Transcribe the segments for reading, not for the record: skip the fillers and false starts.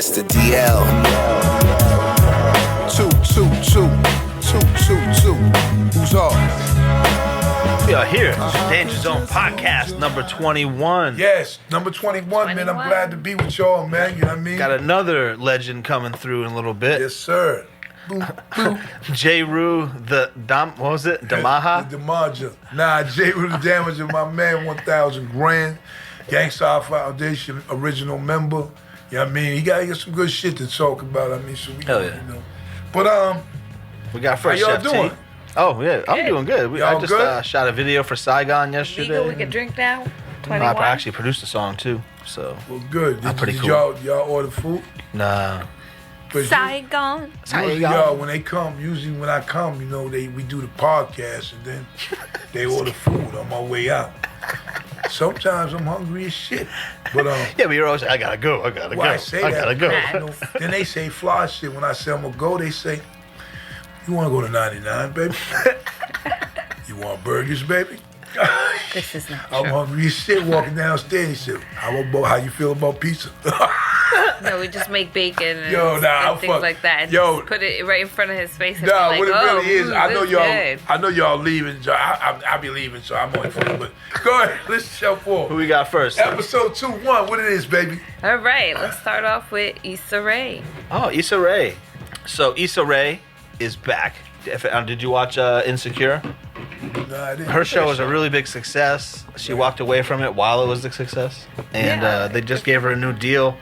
That's the DL. 222. Who's off? We are here. Danger Zone Podcast number 21. Yes, number 21, man. I'm glad to be with y'all, man. You know what I mean? Got another legend coming through in a little bit. Yes, sir. Boom, boom. Jeru the Damaja? The Damaja. Nah, Jeru the Damaja, my man, 1,000 grand. Gangsta Foundation, original member. You know what I mean? He got to get some good shit to talk about. I mean, so we, hell yeah. You know. But, we got first how y'all Chef doing? T. Oh, yeah. I'm doing good. I just good? Shot a video for Saigon yesterday. Legal, we can drink now? 21? I actually produced a song, too. So. Well, good. Pretty cool. Y'all order food? Nah. But Saigon. Usually, y'all, when they come, usually when I come, you know, we do the podcast and then they order food on my way out. Sometimes I'm hungry as shit. But yeah, but you're always, I gotta go. I gotta go. I say I that, gotta go. you know, then they say fly shit. When I say I'm gonna go, they say, you wanna go to 99, baby? You want burgers, baby? This is not I'm true. hungry as shit walking downstairs. He said, how you feel about pizza? No, we just make bacon and, I'm things like that. And just put it right in front of his face and be like, what it really is, I know y'all. Good. I know y'all leaving. So I be leaving, so I'm only for But go ahead, let's show forward. Who we got first? Episode 2-1. What it is, baby? All right, let's start off with Issa Rae. Oh, Issa Rae. So Issa Rae is back. Did you watch Insecure? No, I didn't. Her show was a really big success. She walked away from it while it was a success, and they just gave her a new deal.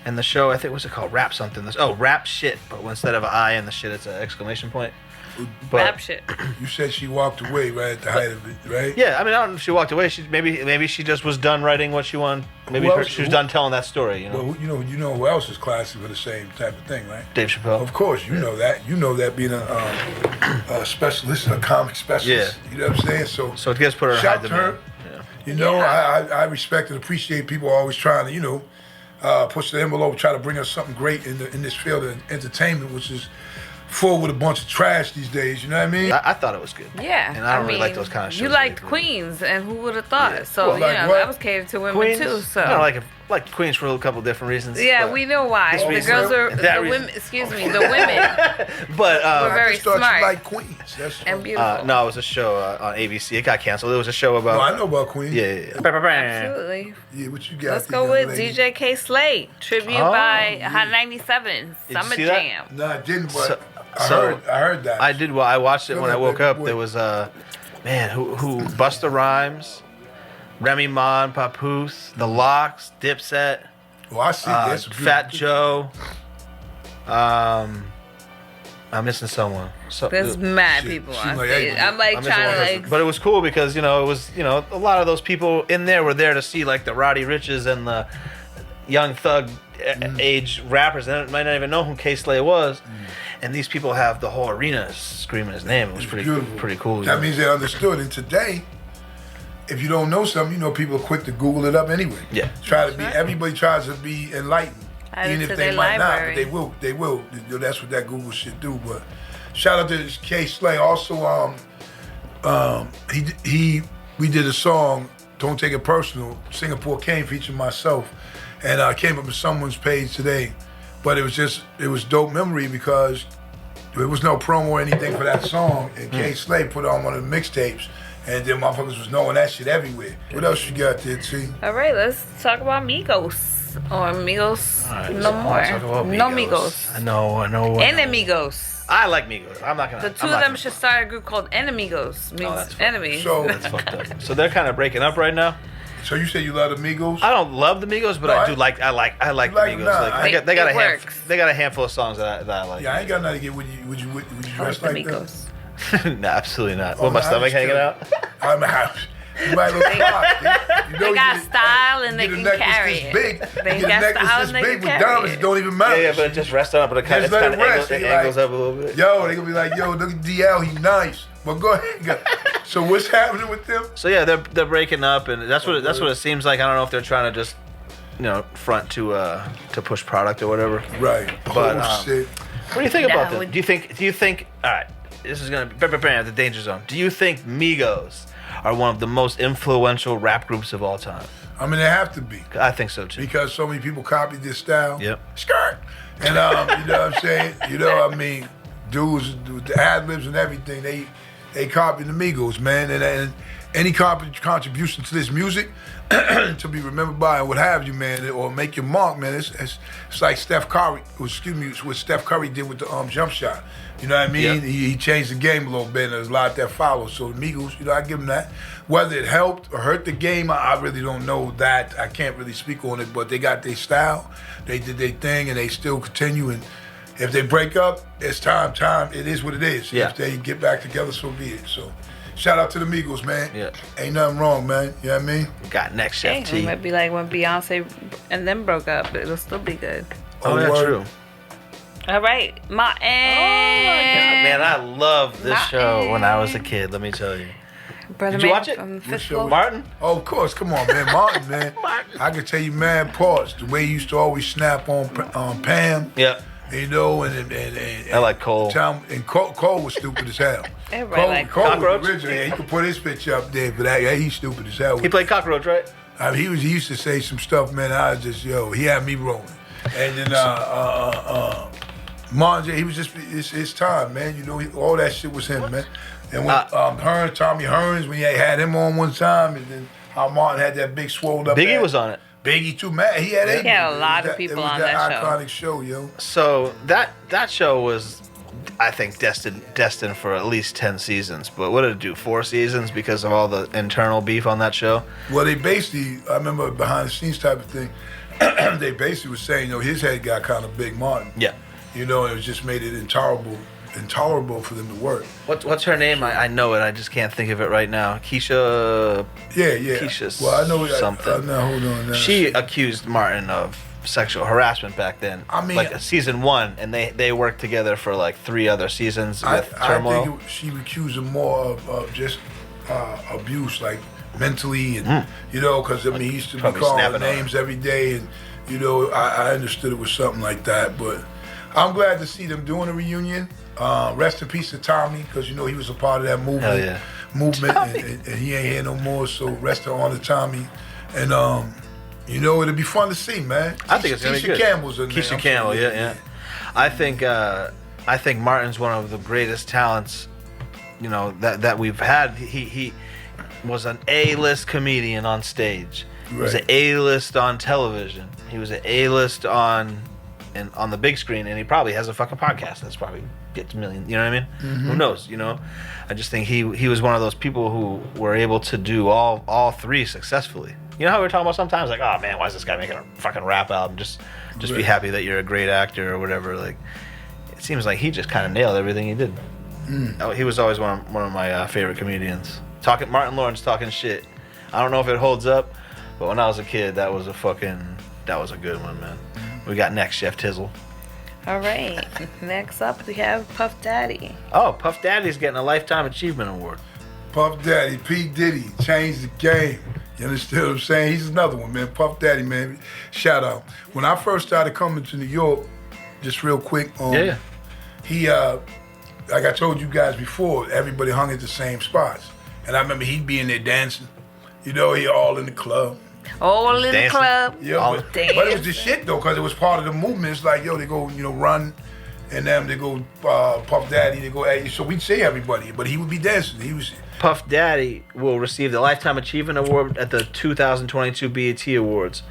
And the show, I think, what's it called? Rap something. Rap shit. But instead of an I in the shit, it's an exclamation point. But, Rap shit. You said she walked away right at the height of it, right? Yeah, I mean, I don't know if she walked away. Maybe she just was done writing what she wanted. Maybe she was done telling that story. You know. Well, you know who else is classy for the same type of thing, right? Dave Chappelle. Of course, you know that. You know that being a specialist, a comic specialist. Yeah. You know what I'm saying? So it gets put her in high shout to her. demand. You know, I respect and appreciate people always trying to, you know, push the envelope, try to bring us something great in this field of entertainment, which is full with a bunch of trash these days. You know what I mean? I thought it was good. Yeah. And I don't really like those kind of shows. You liked Queens, and who would have thought? Yeah. So, Well, like you know, what? that was catered to women Queens, too. So. I like Queens for a couple different reasons. Yeah, but- we know why. This The reason- girls are, that the reason- women, excuse me, the women But were I very just thought smart you like Queens. That's and beautiful. no, it was a show on ABC. It got canceled. It was a show about. No, I know about Queens. Yeah. Absolutely. Yeah, what you got? Let's there, go young with lady? DJ K Slade, tribute by Hot 97, you Summer see that? Jam. No, I didn't, but So- I heard that. I did. Well, I watched it Go when I ahead, woke baby up. boy. There was man who Busta Rhymes, Remy Ma, Papoose, The Lox, Dipset, Well, I see. That's a Fat Joe. I'm missing someone. There's mad Shit, people seems on like stage. everybody. I'm like I'm missing trying one to person. like. But it was cool because it was a lot of those people in there were there to see like the Roddy Riches and the Young Thug age rappers. They might not even know who K Slade was, and these people have the whole arena screaming his name. It was beautiful. pretty cool. That means they understood. And today, if you don't know something, you know people are quick to Google it up anyway. Yeah. Everybody tries to be enlightened. Add it Even to if they their might library. not, but they will. That's what that Google shit do. But shout out to K Slay. Also, we did a song, Don't Take It Personal, Singapore Kane featuring myself. And I came up with someone's page today. But it was dope memory because there was no promo or anything for that song. And K Slay put it on one of the mixtapes. And then motherfuckers was knowing that shit everywhere. What else you got there, T? All right, let's talk about Migos. Or Migos, All right, no so more. let's talk about No Migos. I know. Enemigos. I like Migos. I'm not gonna. The two of them should start a group called Enemigos. Means that's fucked. enemies. So, That's fucked up. So they're kind of breaking up right now. so you say you love the Migos? I don't love the Migos, but No, I I- do like. I like the like Migos. them now. Like, they got It a works. they got a handful of songs that I like. Yeah, I ain't got nothing to get. Would you dress the like that? Migos. No, absolutely not. Oh, With my no, stomach I'm just hanging kidding. out. I'm out. You might look fly. You know, They got you get- style and you they get a can necklace carry this it. Big. They You get a got necklace style this and they big can with carry diamonds. it. It don't even matter. Yeah, but it just rests up, but it kind of Just let it rest. They angles like, up a little bit. Yo, they gonna be like, yo, look at DL, he nice. But go ahead. So what's happening with them? So yeah, they're breaking up, and that's what it seems like. I don't know if they're trying to just front to push product or whatever. Right. But, oh shit. What do you think about them? Do you think? All right. this is gonna be the danger zone. Do you think Migos are one of the most influential rap groups of all time? I mean, they have to be. I think so too. Because so many people copied this style. Yep. Skirt. And you know what I'm saying? You know, I mean, dudes with the ad-libs and everything, they copied the Migos, man. And any contribution to this music to be remembered by and what have you, man, or make your mark, man. It's like Steph Curry, what Steph Curry did with the jump shot. You know what I mean? Yep. He changed the game a little bit, and there's a lot that follows. So the Migos, you know, I give them that. Whether it helped or hurt the game, I really don't know that. I can't really speak on it, but they got their style. They did their thing, and they still continue. And if they break up, it's time. It is what it is. Yeah. If they get back together, so be it. So shout out to the Migos, man. Yeah. Ain't nothing wrong, man. You know what I mean? We got next, Chef It T. might be like when Beyonce and them broke up. It'll still be good. Oh, yeah, word. true. All right, Martin. Man, I loved this Martin. show when I was a kid, let me tell you. Brother Did you Man watch it? from What Fifth show? Floor. Martin? Oh, of course. Come on, man. Martin, man. Martin. I can tell you, man, parts. The way he used to always snap on Pam. Yeah. You know, and I like Cole. And Cole was stupid as hell. Everybody like Cole Cockroach? was original. Yeah, he could put his picture up there for that. Yeah, he's stupid as hell. He played Cockroach, right? I mean, he used to say some stuff, man. I was just, he had me rolling. And then Martin, he was just, it's his time, man. You know, all that shit was him, man. And when Tommy Hearns, when he had him on one time, and then how Martin had that big swole up. Biggie was on it. Biggie too, man. He had a lot of people on that show. iconic show, yo. So that show was, I think, destined for at least 10 seasons. But what did it do? 4 seasons because of all the internal beef on that show? Well, they basically, I remember behind the scenes type of thing, they basically was saying, his head got kind of big, Martin. Yeah. You know, it just made it intolerable for them to work. What's her name? I know it. I just can't think of it right now. Keisha. Yeah. Keisha Well, I know something. now, hold on. Now. She accused Martin of sexual harassment back then. I mean, like season 1, and they worked together for like 3 other seasons with I Turmoil. think she accused him more of just abuse, like mentally, and because I mean, he used to be Probably calling snapping on names every day, and I understood it was something like that. But I'm glad to see them doing a reunion. Rest in peace to Tommy, because he was a part of that movement. Hell yeah. And he ain't here no more. So rest in honor Tommy, and it'll be fun to see, man. I think it's gonna be good. Campbell's in there. Keisha Campbell, yeah. I think Martin's one of the greatest talents, that we've had. He was an A-list comedian on stage. He was an A-list on television. He was an A-list on the big screen, and he probably has a fucking podcast that's probably gets millions. You know what I mean? Mm-hmm. Who knows? I just think he was one of those people who were able to do all 3 successfully. You know how we were talking about sometimes, like, oh man, why is this guy making a fucking rap album? Just be happy that you're a great actor or whatever. Like, it seems like he just kind of nailed everything he did. He was always one of my favorite comedians. Martin Lawrence talking shit. I don't know if it holds up, but when I was a kid, that was a good one, man. We got next, Chef Tizzle. All right. Next up, we have Puff Daddy. Oh, Puff Daddy's getting a Lifetime Achievement Award. Puff Daddy, P. Diddy, changed the game. You understand what I'm saying? He's another one, man. Puff Daddy, man. Shout out. When I first started coming to New York, just real quick, he, like I told you guys before, everybody hung at the same spots. And I remember he'd be in there dancing. He all in the club. All in the club. Yeah, but it was the shit, though, because it was part of the movement. It's like, they go, Run, and them, they go Puff Daddy, they go, hey. So we'd see everybody, but he would be dancing. Puff Daddy will receive the Lifetime Achievement Award at the 2022 BET Awards.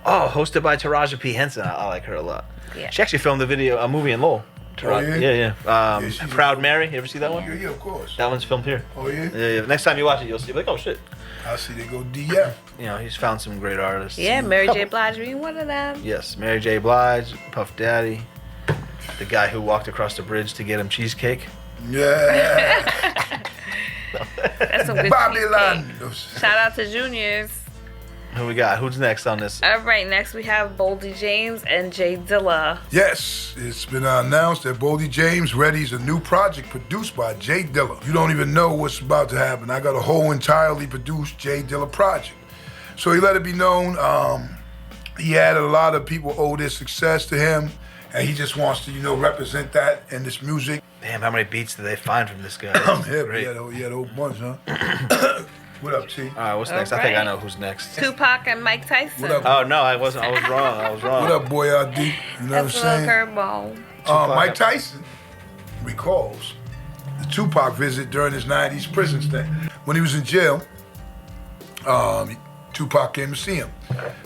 Oh, hosted by Taraji P. Henson. I like her a lot. Yeah. She actually filmed a movie in Lowell. Yeah. Proud Mary. You ever see that one? Yeah, of course. That one's filmed here. Oh, yeah? Yeah. Next time you watch it, you'll see. Like, oh, shit. I see they go DF. He's found some great artists. Yeah, Mary J. Blige being one of them. Yes, Mary J. Blige, Puff Daddy, the guy who walked across the bridge to get him cheesecake. Yeah. That's some good Babylon. cheesecake. Shout out to Juniors. Who we got? Who's next on this? All right, next we have Boldy James and J Dilla. Yes, it's been announced that Boldy James readies a new project produced by J Dilla. You don't even know what's about to happen. I got a whole entirely produced J Dilla project. So he let it be known he had a lot of people owe their success to him, and he just wants to, represent that in this music. Damn, how many beats did they find from this guy? I'm hip. Great. He had a whole bunch, huh? What up, T? All right, what's next? I think I know who's next. Tupac and Mike Tyson. What up? Oh no, I wasn't. I was wrong. I was wrong. What up, boy? RD? You know That's what a I'm saying? little curveball. Mike Tyson recalls the Tupac visit during his 90s prison stay. When he was in jail, Tupac came to see him.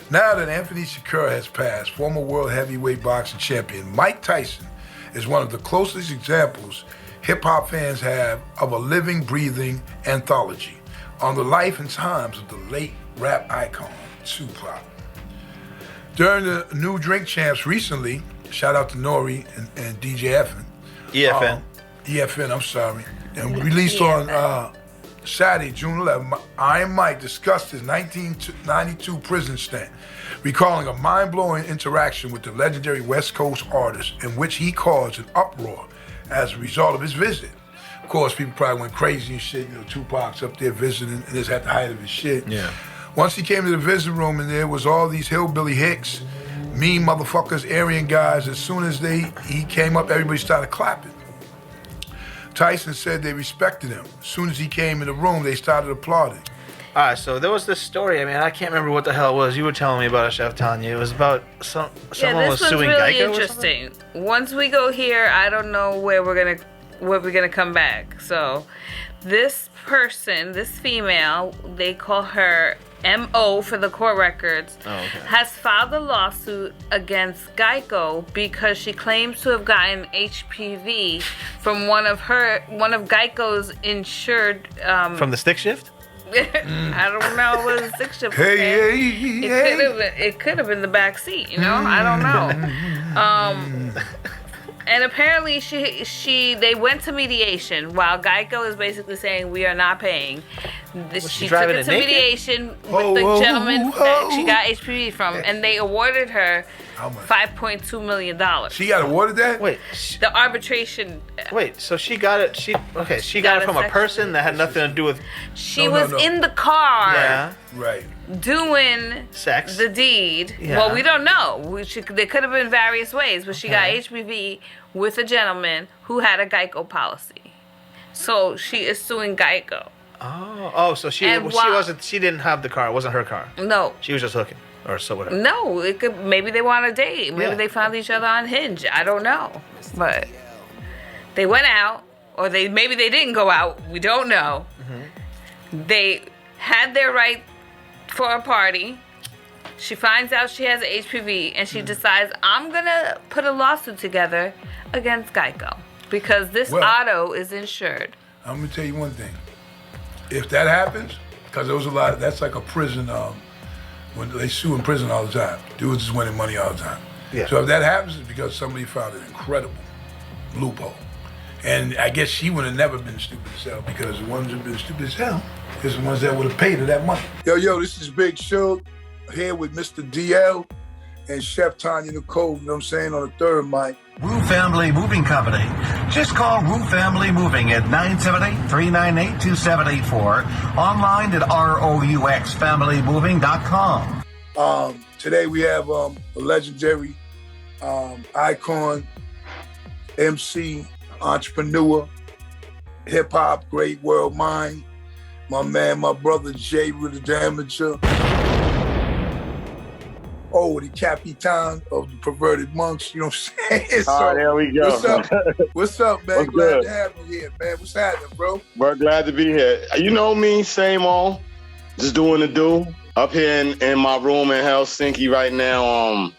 Now that Anthony Shakur has passed, former world heavyweight boxing champion Mike Tyson is one of the closest examples hip-hop fans have of a living, breathing anthology on the life and times of the late rap icon, Tupac. During the New Drink Champs recently, shout out to Nori and DJ Effin. EFN. EFN, I'm sorry. And released on Saturday, June 11th, Iron Mike discussed his 1992 prison stint, recalling a mind-blowing interaction with the legendary West Coast artist in which he caused an uproar as a result of his visit. Of course, people probably went crazy and shit. You know, Tupac's up there visiting, and it's at the height of his shit. Yeah. Once he came to the visiting room, and there was all these hillbilly hicks, mean motherfuckers, Aryan guys. As soon as he came up, everybody started clapping. Tyson said they respected him. As soon as he came in the room, they started applauding. All right, so there was this story. I mean, I can't remember what the hell it was. You were telling me about it, Chef Tanya. It was about someone was suing really Geico interesting. Once we go here, I don't know where we're gonna come back. So, this person, this female, they call her M.O. for the court records, has filed a lawsuit against Geico because she claims to have gotten HPV from one of Geico's insured. From the stick shift? I don't know. It was a stick shift. It could have been the back seat. You know, I don't know. And apparently they went to mediation while Geico is basically saying we are not paying. She took it to mediation with the gentleman that she got HPV from, and they awarded her $5.2 million. She got awarded that? Wait. The arbitration. Wait, so she got it. She got it from a person that had nothing to do with. She was in the car. Yeah. Right. Doing sex, the deed. Yeah. Well, we don't know. There could have been various ways, but she got HPV with a gentleman who had a Geico policy. So she is suing Geico. So she didn't have the car. It wasn't her car. No. She was just hooking or so whatever. No, maybe they want a date. Maybe they found each other on Hinge. I don't know. But they went out, or maybe they didn't go out. We don't know. Mm-hmm. They had their right for a party. She finds out she has HPV, and she decides, I'm going to put a lawsuit together against Geico because this auto is insured. I'm going to tell you one thing. If that happens, because there was a lot, that's like a prison, when they sue in prison all the time. Dudes is winning money all the time. Yeah. So if that happens, it's because somebody found an incredible loophole. And I guess she would have never been stupid as hell, because the ones who've been stupid as hell is the ones that would have paid her that money. Yo, this is Big Shug here with Mr. DL and Chef Tanya Nicole, you know what I'm saying, on the third mic. Rue Family Moving Company. Just call Rue Family Moving at 978-398-2784. Online at ROUXFamilyMoving.com. Today we have a legendary icon, MC, entrepreneur, hip-hop, great world mind. My man, my brother, Jeru the Damaja. The Capitan of the Perverted Monks, you know what I'm saying? So, there we go. What's up, man? Glad to have you here, man. What's happening, bro? We're glad to be here. You know me, same old. Just doing the do. Up here in my room in Helsinki right now,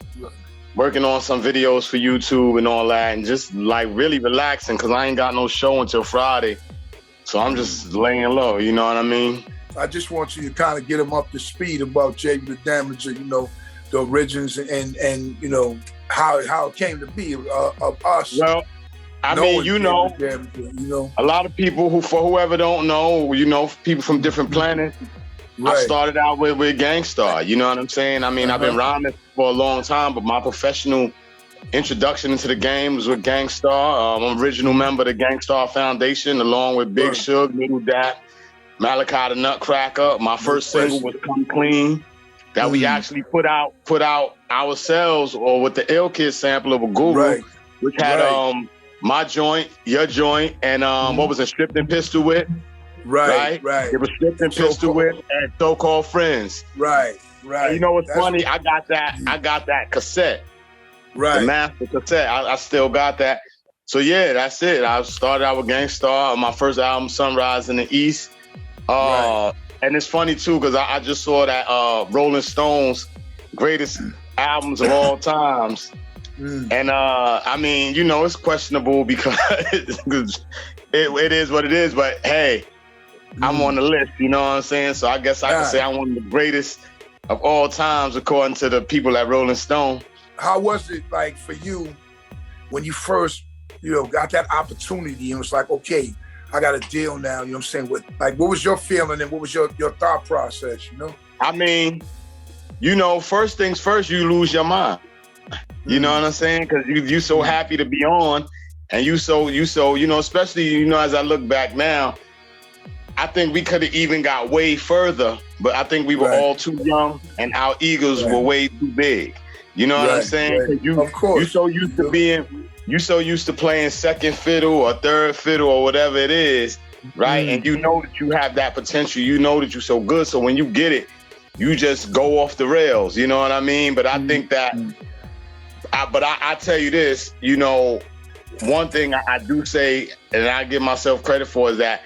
working on some videos for YouTube and all that, and just like really relaxing because I ain't got no show until Friday. So I'm just laying low, you know what I mean? I just want you to kind of get them up to speed about Jeru the Damaja, you know, the origins and you know, how it came to be of us. Well, I mean, you know, a lot of people who, for whoever don't know, you know, people from different planets. Right. I started out with Gangstar, you know what I'm saying? I mean, I've been rhyming for a long time, but my professional introduction into the game was with Gangstar. I'm an original member of the Gangstar Foundation, along with Big Shug, Little Dat, Malachi the Nutcracker. My first single was Come Clean, that we actually put out ourselves, or with the Ill Kid sample of a Guru, which had my joint, your joint, and what was it, Stripped and Pistol Whip? Right. It was Stripped and Pistol Whip and So-Called Friends. Right. And you know what's funny? I got that cassette. Right. The master cassette. I still got that. So yeah, that's it. I started out with Gangstar, my first album, Sunrise in the East. And it's funny too, because I just saw that Rolling Stones greatest albums of all times. And I mean, you know, it's questionable because it is what it is, but hey, I'm on the list, you know what I'm saying? So I guess I can say I'm one of the greatest of all times according to the people at Rolling Stone. How was it like for you when you first, got that opportunity and was like, okay, I got a deal now, you know what I'm saying? What was your feeling and what was your thought process, I mean, first things first, you lose your mind. You know what I'm saying? Because you so happy to be on, and you so especially, as I look back now, I think we could have even got way further, but I think we were all too young and our egos were way too big. You know what I'm saying? Of course. You so used to playing second fiddle or third fiddle or whatever it is, right? And you know that you have that potential. You know that you're so good. So when you get it, you just go off the rails. You know what I mean? But I think that, I tell you this, one thing I do say, and I give myself credit for, is that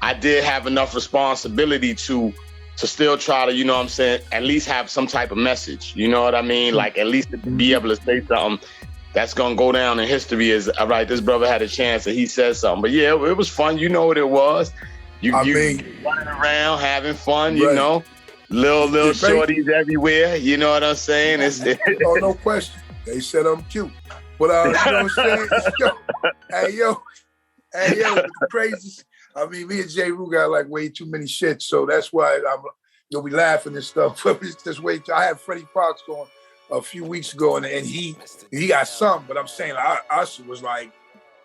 I did have enough responsibility to still try to, at least have some type of message. You know what I mean? Like at least to be able to say something that's gonna go down in history as, all right, this brother had a chance and he said something. But yeah, it was fun. You know what it was. You running around, having fun, little shorties everywhere. You know what I'm saying? Oh, no question. They said I'm cute. But you know what I'm saying? Hey, yo, it's crazy. I mean, me and Jeru got like way too many shits, so that's why we laughing and stuff. But it's just way too. I had Freddie Fox on a few weeks ago, and he got some, but I'm saying us was like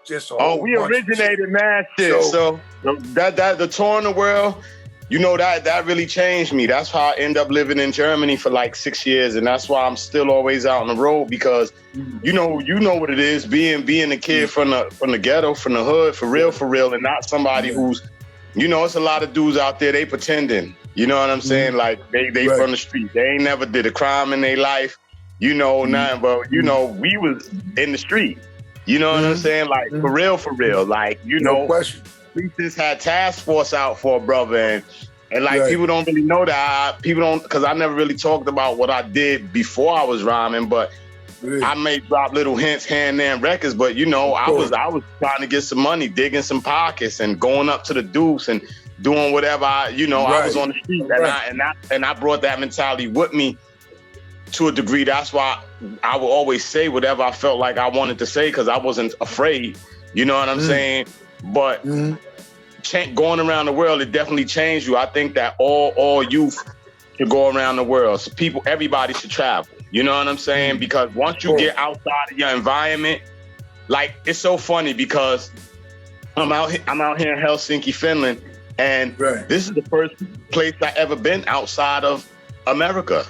just a whole we originated mad shit. So that the tour in the world, that really changed me. That's how I end up living in Germany for like 6 years, and that's why I'm still always out on the road, because you know what it is, being a kid from the ghetto, from the hood, for real, and not somebody who's, it's a lot of dudes out there, they pretending. You know what I'm saying? Like they from the street. They ain't never did a crime in their life. Nothing, but we was in the street. You know what I'm saying? Like for real. Like, no question. We just had task force out for a brother, and like people don't really know that. Because I never really talked about what I did before I was rhyming, but I may drop little hints here and there in records. But I was trying to get some money, digging some pockets, and going up to the deuce and doing whatever I was on the street, and I brought that mentality with me to a degree. That's why I would always say whatever I felt like I wanted to say, because I wasn't afraid. You know what I'm saying? But going around the world, it definitely changed you. I think that all youth should go around the world. So everybody should travel. You know what I'm saying? Because once you get outside of your environment, like, it's so funny because I'm out here in Helsinki, Finland, and this is the first place I ever been outside of America.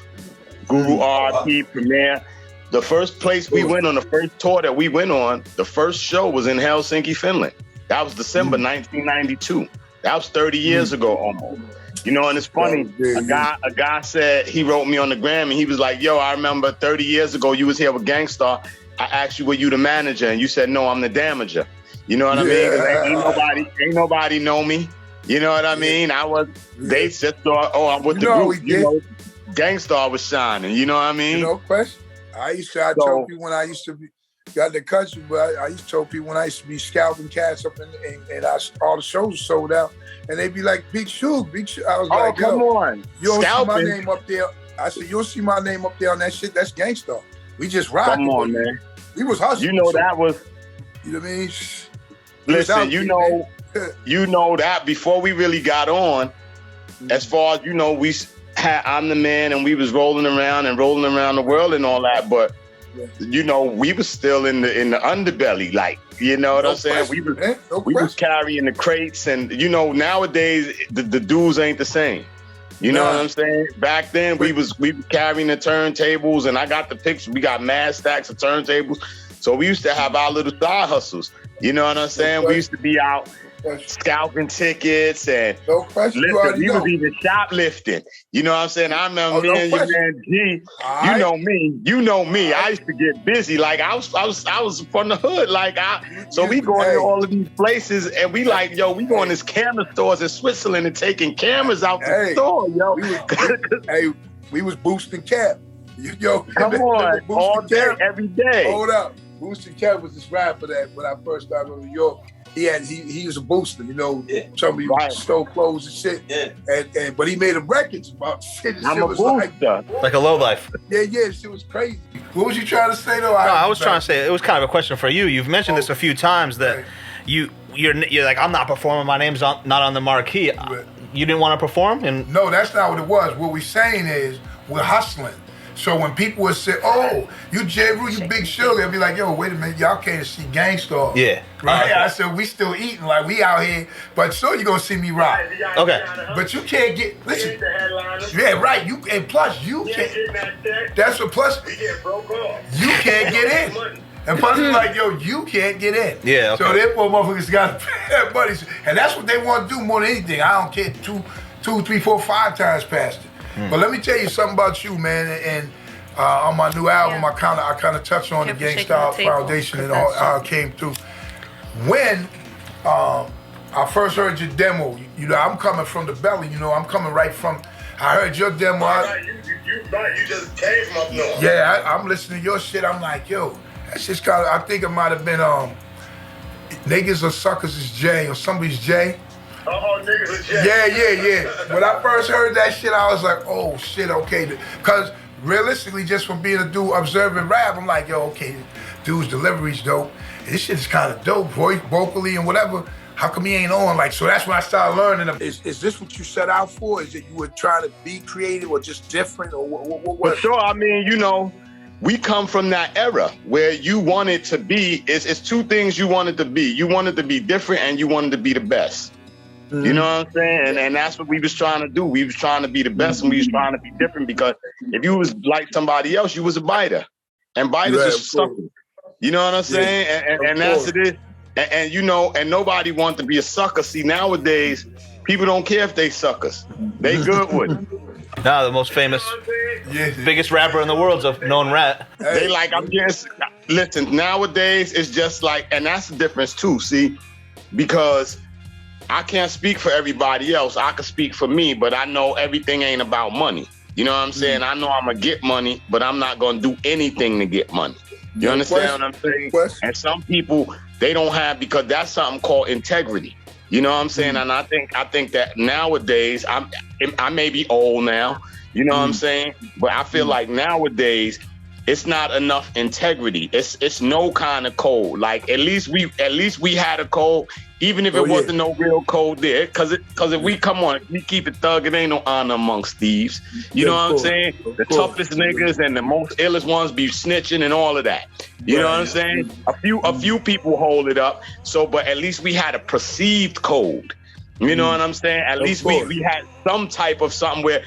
Guru, RP, Premier. The first place we went on, the first tour that we went on, the first show was in Helsinki, Finland. That was December 1992. That was 30 years ago almost. And it's funny, a guy said, he wrote me on the gram and he was like, yo, I remember 30 years ago you was here with Gangstar. I asked you, were you the manager? And you said, no, I'm the damager. You know what I mean? 'Cause ain't nobody know me. You know what I mean? They just thought, I'm with the group. Gangstar was shining. You know what I mean? No question. I tell people when I used to be got the country, but I used to tell people when I used to be scouting cats up and all the shows were sold out, and they'd be like, Big Shoe. I was like, come on. You don't see my name up there. I said, you don't see my name up there on that shit. That's Gangstar. We just rocked. Come on, man. We was hustling. That was. You know what I mean? Listen, you know that before we really got on, as far as we had I'm the Man, and we was rolling around the world and all that, but we was still in the underbelly, like, you know what I'm saying? We was carrying the crates, and nowadays the dudes ain't the same. You know what I'm saying? Back then we was carrying the turntables, and I got the picture. We got mad stacks of turntables, so we used to have our little side hustles. You know what I'm saying? We used to be out scalping tickets and no question. Listen, we was even shoplifting. You know what I'm saying? I remember me and your man G. You know me. I used to get busy. Like I was from the hood. Like so we going to all of these places and we like, yo, we going to these camera stores in Switzerland and taking cameras out the store, yo. We was boosting cap. Yo, come on, all day, every day. Hold up. Boosting Cap was this rapper that when I first started in New York, he was a booster, you know. Somebody stole clothes and shit. Yeah. But he made them records about shit. I'm a booster. Like a low life. Yeah, shit was crazy. What was you trying to say though? No, I was trying to say it was kind of a question for you. You've mentioned this a few times that you're like, I'm not performing. My name's not on the marquee. You didn't want to perform? No, that's not what it was. What we're saying is we're hustling. So when people would say, "Oh, you Jeru, you Big Sugar," I'd be like, "Yo, wait a minute, y'all can't see Gangstar." Yeah. Right? I said, we still eating, like we out here, but sure you gonna see me rock. Okay. But you can't listen. Yeah, right. And plus you can't. That's what plus. You can't get in. And plus it's like, yo, you can't get in. Yeah. Okay. So therefore motherfuckers got to pay their money. And that's what they want to do more than anything. I don't care 2, 3, 4, 5 times past it. But let me tell you something about you, man. And on my new album, I kind of touched on the Gangstar Foundation and how it came through. When I first heard your demo, you know, I'm coming from the belly. You know, I'm coming right from. I heard your demo. You just came from up north. Yeah, I'm listening to your shit. I'm like, yo, that's just kind of. I think it might have been Niggas or Suckers is Jay or somebody's Jay. Niggas are Jay. Yeah. When I first heard that shit, I was like, oh shit, okay. Because realistically, just from being a dude observing rap, I'm like, yo, okay, dude's delivery's dope. And this shit is kind of dope, vocally and whatever. How come he ain't on? Like, so that's when I started learning. Is this what you set out for? Is it you were trying to be creative or just different or what? For sure. I mean, you know, we come from that era where you wanted to be, it's 2 things you wanted to be. You wanted to be different and you wanted to be the best. Mm-hmm. You know what I'm saying? And that's what we was trying to do. We was trying to be the best and we was trying to be different because if you was like somebody else, you was a biter. And biters are suckers. You know what I'm saying? And that's it is. And you know, and nobody wants to be a sucker. See, nowadays, people don't care if they suckers. They good with it. Nah, the most famous, biggest rapper in the world's a known rat. They like, listen, nowadays, it's just like, and that's the difference too, see? Because I can't speak for everybody else. I can speak for me, but I know everything ain't about money. You know what I'm saying? I know I'm going to get money, but I'm not going to do anything to get money. You understand what I'm saying? And some people, they don't have, because that's something called integrity. You know what I'm saying? And I think that nowadays, I may be old now, you know what I'm saying? But I feel like nowadays, it's not enough integrity. It's no kind of code. Like at least we had a code, even if it wasn't no real code there. Cause if we keep it thug, it ain't no honor amongst thieves. You know what I'm saying? The toughest niggas and the most illest ones be snitching and all of that. You know what I'm saying? A few people hold it up. So, but at least we had a perceived code. You know what I'm saying? At least we had some type of something where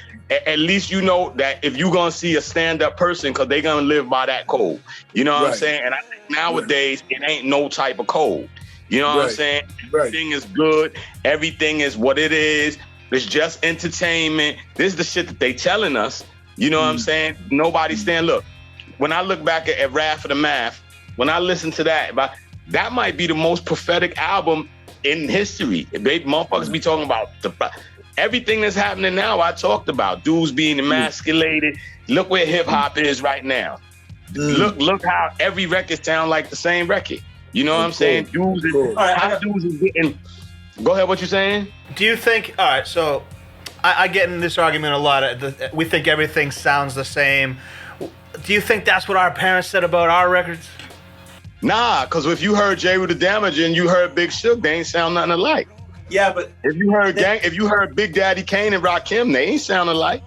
at least you know that if you're going to see a stand-up person, because they're going to live by that code. You know what I'm saying? And I think nowadays, it ain't no type of code. You know what I'm saying? Everything is good. Everything is what it is. It's just entertainment. This is the shit that they telling us. You know what I'm saying? Nobody's saying, look, when I look back at Rap for the Math, when I listen to that might be the most prophetic album in history. They motherfuckers be talking about everything that's happening now. I talked about dudes being emasculated. Look where hip hop is right now. Look how every record sound like the same record. You know what I'm saying? Dudes is getting. Go ahead. What you saying? Do you think? All right. So I get in this argument a lot. We think everything sounds the same. Do you think that's what our parents said about our records? Nah, because if you heard Jeru the Damaja and you heard Big Suge, they ain't sound nothing alike. Yeah, but if you heard Big Daddy Kane and Rakim, they ain't sound alike.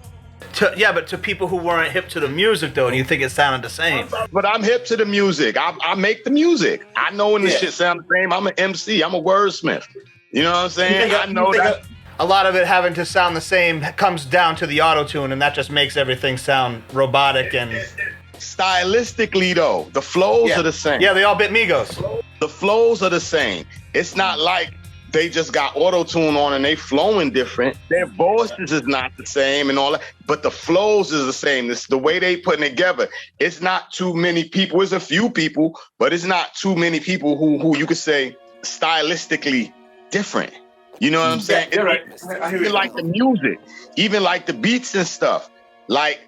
But to people who weren't hip to the music, though, do you think it sounded the same? But I'm hip to the music. I make the music. I know when this shit sound the same. I'm an MC. I'm a wordsmith. You know what I'm saying? I know that. A lot of it having to sound the same comes down to the auto-tune, and that just makes everything sound robotic and... Stylistically, though, the flows are the same. Yeah, they all bit Migos. the flows are the same. It's not like they just got auto-tune on and they flowing different. Their voices is not the same and all that, but the flows is the same. It's the way they putting it together. It's not too many people. It's a few people, but it's not too many people who you could say stylistically different. You know what I'm saying? Yeah, right. Even like the music, even like the beats and stuff. Like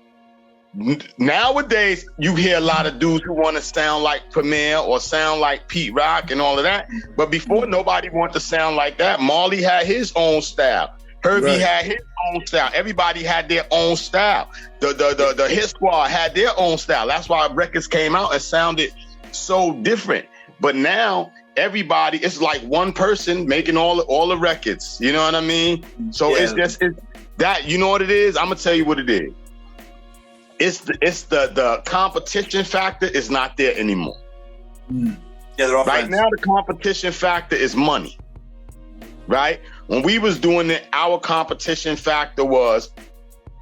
nowadays, you hear a lot of dudes who want to sound like Premier or sound like Pete Rock and all of that. But before, nobody wanted to sound like that. Marley had his own style. Herbie had his own style. Everybody had their own style. The Hit Squad had their own style. That's why records came out and sounded so different. But now everybody, it's like one person making all the records. You know what I mean? So it's that. You know what it is? I'm gonna tell you what it is. It's the competition factor is not there anymore. Yeah, they're all right friends. now, the competition factor is money. Right? When we was doing it, our competition factor was,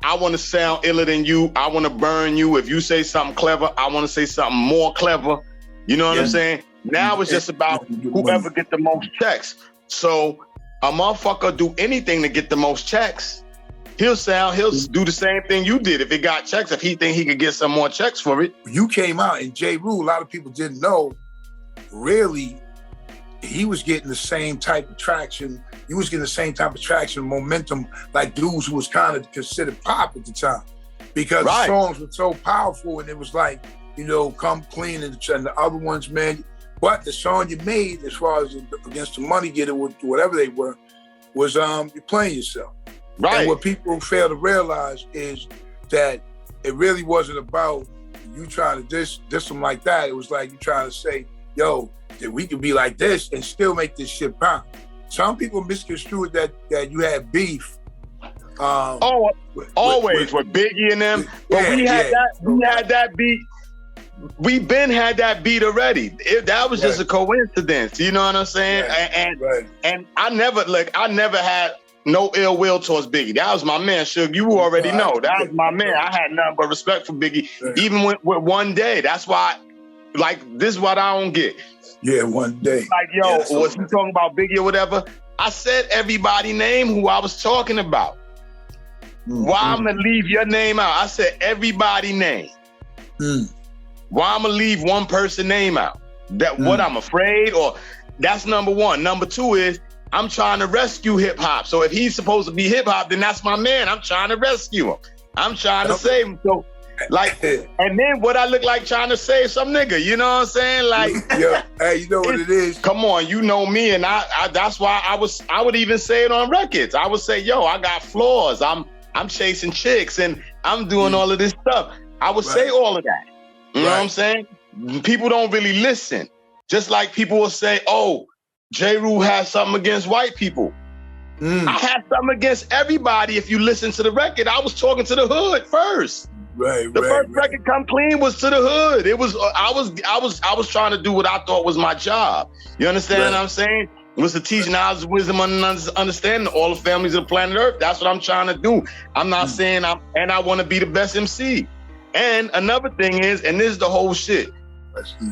I want to sound iller than you. I want to burn you. If you say something clever, I want to say something more clever. You know what I'm saying? Now it's just about whoever get the most checks. So a motherfucker do anything to get the most checks. He'll do the same thing you did if it got checks, if he think he could get some more checks for it. You came out and Jeru, a lot of people didn't know, really, he was getting the same type of traction. He was getting the same type of traction, momentum, like dudes who was kind of considered pop at the time. Because the songs were so powerful and it was like, you know, Come Clean and the other ones, man. But the song you made, as far as Against the Money Getter, whatever they were, was You're Playing Yourself. Right. And what people fail to realize is that it really wasn't about you trying to diss them like that. It was like you trying to say, yo, that we could be like this and still make this shit pop. Some people misconstrued that you had beef. Always with Biggie and them. But we had that beat. We been had that beat already. That was just a coincidence. You know what I'm saying? And I never had no ill will towards Biggie. That was my man, Suge. You already know. That was my man. I had nothing but respect for Biggie. Even with One Day. That's why, like, this is what I don't get. Yeah, One Day. Like, yo, was he talking about Biggie or whatever? I said everybody name who I was talking about. Why I'm gonna leave your name out? I said everybody name. Why I'm gonna leave one person name out? That what I'm afraid, or that's number one. Number two is I'm trying to rescue hip hop. So if he's supposed to be hip hop, then that's my man. I'm trying to rescue him. I'm trying to save him. So, like, and then what I look like trying to save some nigga, you know what I'm saying? Like, yo, hey, you know what it is? Come on, you know me, and I that's why I would even say it on records. I would say, yo, I got flaws. I'm chasing chicks and I'm doing all of this stuff. I would say all of that. You know what I'm saying? People don't really listen. Just like people will say, oh, Jeru has something against white people. I had something against everybody. If you listen to the record, I was talking to the hood first. The first record, Come Clean, was to the hood. It was I was trying to do what I thought was my job. You understand what I'm saying? It was to teach knowledge, wisdom, and understanding all the families of the planet Earth. That's what I'm trying to do. I'm not saying I want to be the best MC. And another thing is, and this is the whole shit,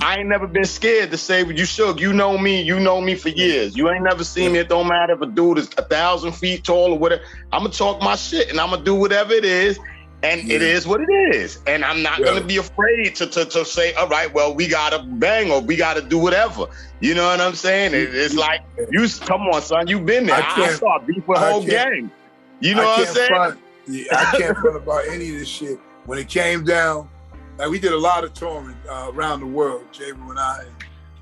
I ain't never been scared to say, you Suge, you know me for years. You ain't never seen me. It don't matter if a dude is 1,000 feet tall or whatever. I'm gonna talk my shit and I'm gonna do whatever it is. And it is what it is. And I'm not gonna be afraid to say, all right, well, we gotta bang or we gotta do whatever. You know what I'm saying? It's like, come on, son, you been there. I start beef with the whole gang. You know what I'm saying? I can't front about any of this shit. When it came down, like, we did a lot of touring around the world, Jeru and I, and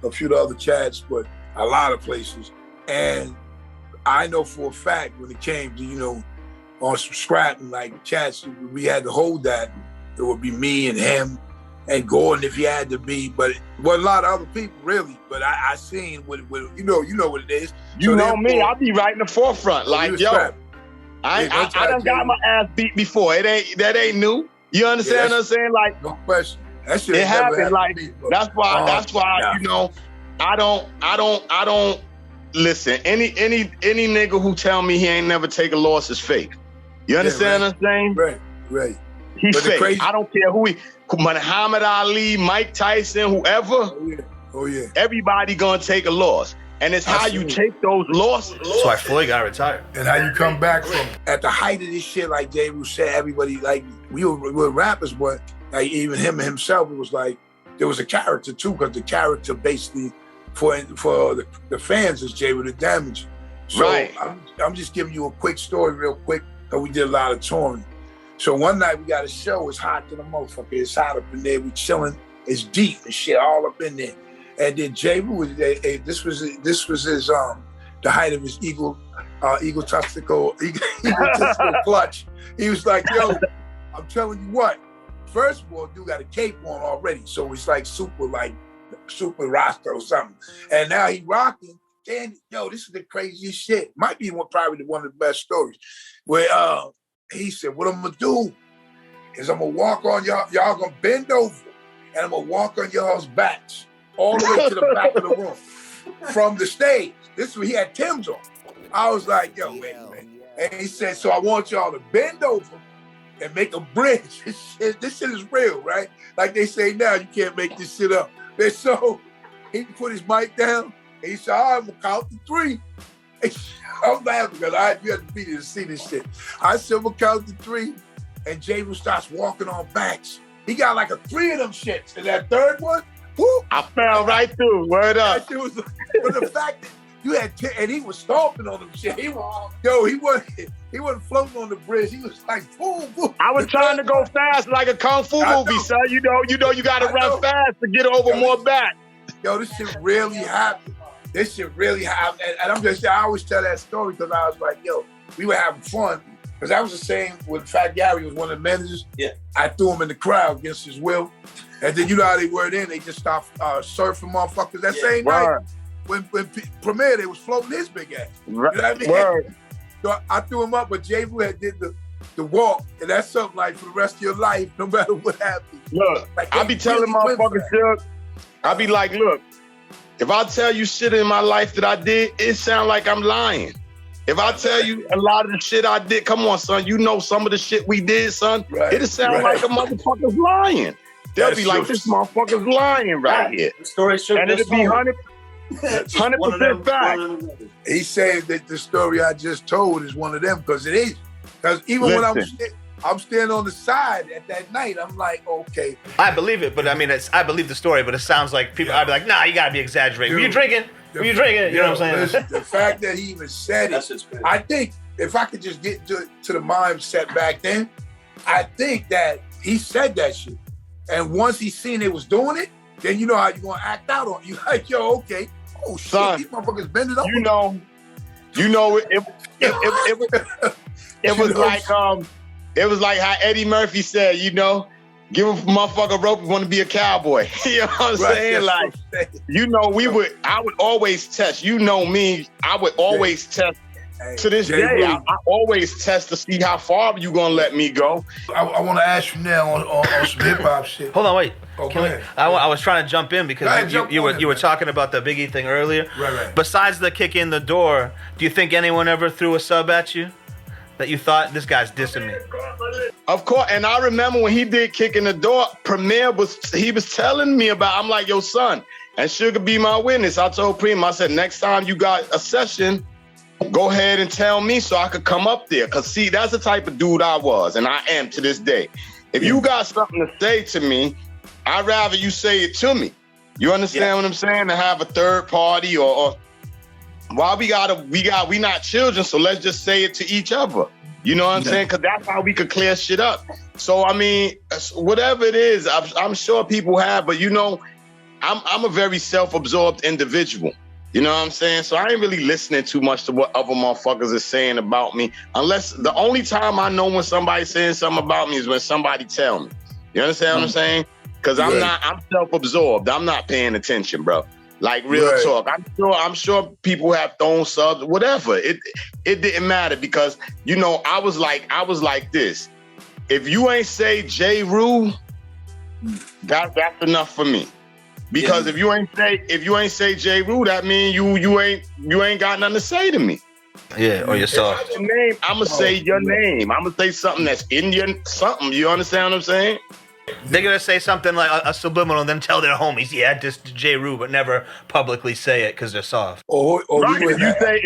a few of the other cats, but a lot of places. And I know for a fact when it came to, you know, on some scrapping, like cats, we had to hold that. It would be me and him and Gordon if he had to be, but it wasn't a lot of other people really. But I seen what you know what it is. You know me, I'll be right in the forefront. Like, yo, I done got my ass beat before. That ain't new. You understand what I'm saying? Like, no question. That shit it happened. Like, me, that's why you know, I don't listen. Any nigga who tell me he ain't never take a loss is fake. You understand what I'm saying? Right. He's fake. I don't care who Muhammad Ali, Mike Tyson, whoever. Oh yeah. Everybody gonna take a loss. And it's how you take those losses. That's why Floyd got retired. And how you come back from at the height of this shit, like Jeru said, everybody, like, we were rappers, but like even him himself, it was like, there was a character too, because the character basically for the fans is Jeru the Damaja. So right. I'm just giving you a quick story real quick, because we did a lot of touring. So one night we got a show, it's hot to the motherfucker, it's hot up in there, we chilling, it's deep and shit all up in there. And then Jeru, this was his the height of his egotistical clutch. He was like, yo, I'm telling you what, first of all, dude got a cape on already, so it's like super Rasta or something. And now he rocking, and yo, this is the craziest shit. Might be probably one of the best stories. Where he said, what I'm gonna do is I'm gonna walk on y'all gonna bend over, and I'm gonna walk on y'all's backs all the way to the back of the room from the stage. This is when he had Tim's on. I was like, yo, wait a minute. And he said, so I want y'all to bend over and make a bridge. This shit is real, right? Like they say now, you can't make this shit up. And so he put his mic down and he said, all right, I'm gonna count to 3. I'm laughing because you have to be there to see this shit. I said, I'm gonna count to 3, and Jeru starts walking on backs. He got like 3 of them shits. And that third one, whoop, I fell right through. Word up. But the fact that you had and he was stomping on them shit. He wasn't floating on the bridge. He was like, boom, boom. I was trying to go fast like a kung fu movie, son. You know, you gotta run fast to get over more back. Yo, this shit really happened. This shit really happened. And I always tell that story because I was like, yo, we were having fun. Because I was the same with Fat Gary, was one of the managers. Yeah. I threw him in the crowd against his will. And then you know how they were then, they just stopped surfing motherfuckers that same night. When Premier, they was floating his big ass. You know what I mean? Word. So I threw him up, but Jeru had did the walk, and that's something like for the rest of your life, no matter what happens. Look, like, I be telling motherfuckers, shit. I be like, look, if I tell you shit in my life that I did, it sound like I'm lying. If I tell you a lot of the shit I did, come on, son, you know some of the shit we did, son, it'll sound like a motherfucker's lying. They'll be like, this motherfucker's lying right here. The story should and it'll be 100% fact. He's saying that the story I just told is one of them, because it is. Because even when I'm standing on the side at that night, I'm like, okay. I believe it, but I mean, I believe the story, but it sounds like people, I'd be like, nah, you gotta be exaggerating. Were you drinking? Were you drinking? You know what I'm saying? Listen, the fact that he even said it, I think if I could just get to the mindset back then, I think that he said that shit. And once he seen it was doing it, then you know how you gonna act out on it. You like, yo, okay. Oh shit, son, these motherfuckers bending up. You know, it was like how Eddie Murphy said, you know, give a motherfucker a rope if you want to be a cowboy. You know what I'm saying? Like, you know, I would always test. You know me, I would always test. To this day, I always test to see how far you gonna let me go. I want to ask you now on some hip hop shit. Hold on, wait. Okay. I was trying to jump in because you were talking about the Biggie thing earlier. Right. Besides the kick in the door, do you think anyone ever threw a sub at you that you thought, this guy's dissing me? Of course, and I remember when he did kick in the door, Premier was telling me about. I'm like, yo, son, and Sugar be my witness. I told Prem, I said, next time you got a session, go ahead and tell me so I could come up there. Cause see, that's the type of dude I was, and I am to this day. If you got something to say to me, I'd rather you say it to me. You understand what I'm saying? To have a third party or why we not children, so let's just say it to each other. You know what I'm saying? Cause that's how we could clear shit up. So I mean, whatever it is, I'm sure people have, but you know, I'm a very self-absorbed individual. You know what I'm saying? So I ain't really listening too much to what other motherfuckers are saying about me. Unless the only time I know when somebody's saying something about me is when somebody tell me. You understand what I'm saying? Because I'm self-absorbed. I'm not paying attention, bro. Like real talk. I'm sure people have thrown subs, whatever. It didn't matter because, you know, I was like this. If you ain't say Jeru, that's enough for me. Because if you ain't say Jeru, that means you ain't got nothing to say to me. Yeah, or yourself. If your name, I'ma say your name. I'ma say something that's Indian, something. You understand what I'm saying? They're gonna say something like a subliminal and then tell their homies, yeah, this Jeru, but never publicly say it because they're soft. Or right. If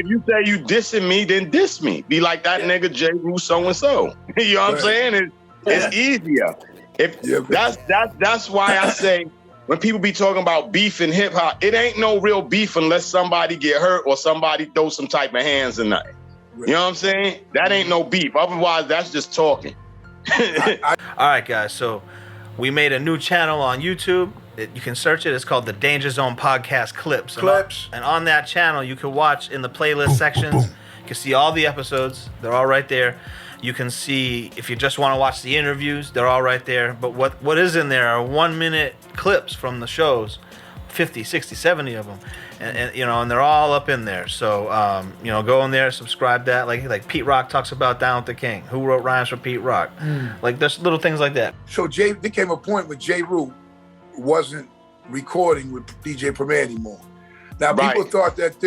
you say you dissing me, then diss me. Be like that nigga Jeru so and so. You know what I'm saying? It's easier. That's why I say when people be talking about beef in hip hop, it ain't no real beef unless somebody get hurt or somebody throw some type of hands in that. You know what I'm saying? That ain't no beef. Otherwise, that's just talking. All right, guys. So we made a new channel on YouTube. You can search it. It's called the Danger Zone Podcast Clips. And on that channel, you can watch in the playlist sections. You can see all the episodes. They're all right there. You can see, if you just want to watch the interviews, they're all right there. But what is in there are 1 minute clips from the shows, 50, 60, 70 of them. And you know, and they're all up in there. So, you know, go in there, subscribe that. Like Pete Rock talks about Down with the King. Who wrote rhymes for Pete Rock? Like, there's little things like that. So there came a point where Jeru wasn't recording with DJ Premier anymore. Now, people thought that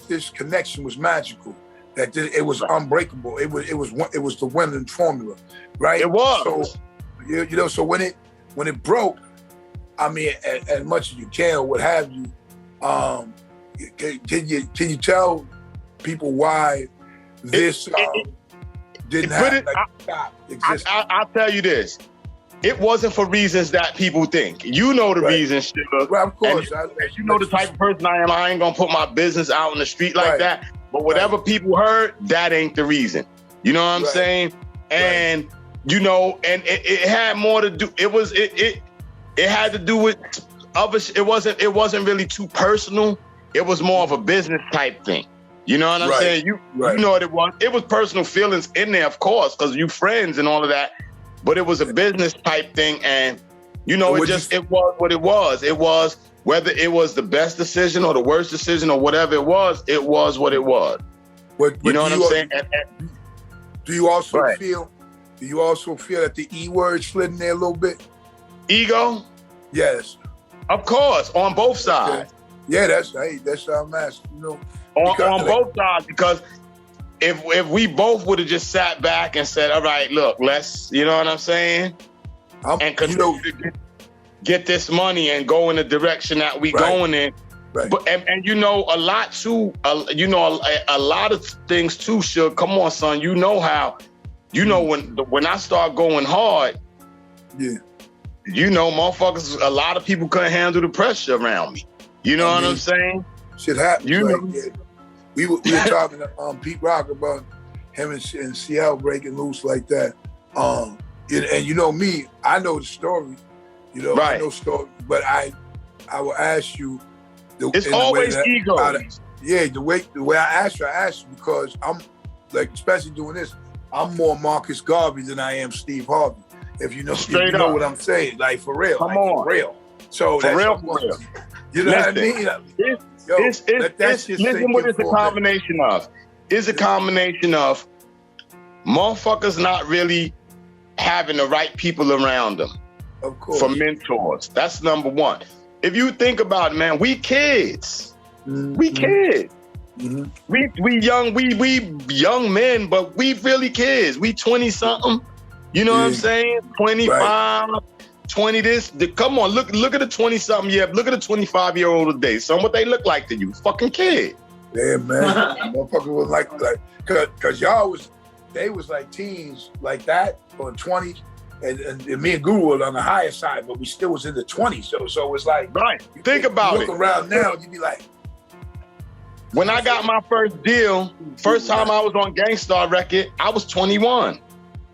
this connection was magical, that it was unbreakable. It was the winning formula, right? It was. So, you know, so when it broke, I mean, as much as you can or what have you, can you tell people why this didn't have exist? I'll tell you this. It wasn't for reasons that people think. You know the reasons, Sugar. Well, of course. And you know the type of person I am. I ain't gonna put my business out in the street like that. But whatever people heard, that ain't the reason. You know what I'm saying? And you know, and it had more to do. It had to do with others. It wasn't really too personal. It was more of a business type thing. You know what I'm saying? You know what it was. It was personal feelings in there, of course, because you friends and all of that. But it was a business type thing, and you know, it was what it was. It was whether it was the best decision or the worst decision or whatever it was what it was. You know what I'm saying? Do you also feel that the E word slid in there a little bit? Ego? Yes. Of course, on both sides. Yeah, that's how I'm asking, you know. On both sides, because if we both would have just sat back and said, all right, look, let's, you know what I'm saying? And continue to get this money and go in the direction that we going in. Right. But and you know a lot too, you know a lot of things too, Shug. Come on, son. You know how, you know when I start going hard, you know, motherfuckers, a lot of people couldn't handle the pressure around me. You know what I'm saying? Shit happens. You know. We were talking to Pete Rock about him in Seattle breaking loose like that. And you know me, I know the story. You know, I know story, but I will ask you. It's always ego. The way I asked you because I'm like, especially doing this, I'm more Marcus Garvey than I am Steve Harvey. If you know what I'm saying, like for real, for real. So for real. You know what I mean? Listen, what it's a combination of? It's a combination of motherfuckers not really having the right people around them. Of course. For mentors. That's number one. If you think about it, man, we kids. We kids. We young men, but we really kids. We 20-something. You know what I'm saying? 25, 20 this. Come on, look at the 20-something year. Look at the 25-year-old today. Son, what they look like to you? Fucking kid. Yeah, man. Motherfucker was like, cause y'all they was like teens like that, or 20s. And me and Guru were on the higher side, but we still was in the 20s. So it's like, Think about it. Look around now, you be like. When I got my first deal, first time I was on Gangstar record, I was 21.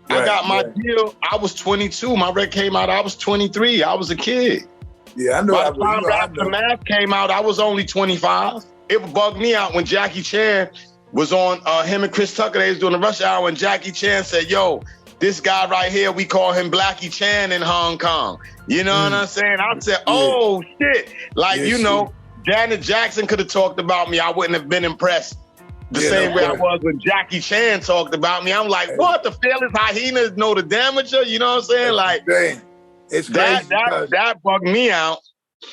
I got my deal, I was 22. My record came out, I was 23. I was a kid. Yeah, I know. By the time Aftermath came out, I was only 25. It bugged me out when Jackie Chan was on, him and Chris Tucker, they was doing the Rush Hour, and Jackie Chan said, yo, this guy right here, we call him Blackie Chan in Hong Kong. You know what I'm saying? I said, oh, shit. Like, you know, Janet Jackson could have talked about me. I wouldn't have been impressed the same way I was when Jackie Chan talked about me. I'm like, what? The fearless hyenas know the Damaja? You know what I'm saying? Like, it's crazy that bugged me out.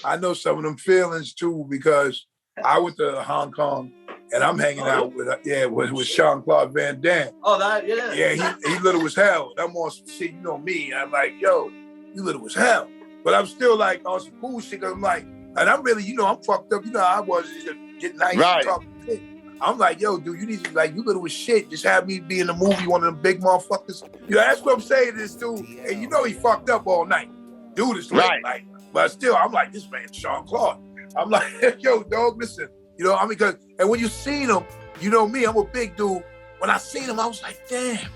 I know some of them feelings too, because I went to Hong Kong and I'm hanging out with Jean-Claude Van Damme. Oh, that, yeah. Yeah, he little as hell. I'm on some shit, you know me. I'm like, yo, you little as hell. But I'm still like on some cool shit, cause I'm like, and I'm really, you know, I'm fucked up. You know how I was just getting nice and talking shit. I'm like, yo, dude, you need to, like, you little as shit. Just have me be in the movie, one of them big motherfuckers. You know, that's what I'm saying to this dude. And you know he fucked up all night. Dude is late night. But still, I'm like, this man, Jean-Claude. I'm like, yo, dog, listen. You know, I mean, cause, and when you seen him, you know me, I'm a big dude. When I seen him, I was like, damn,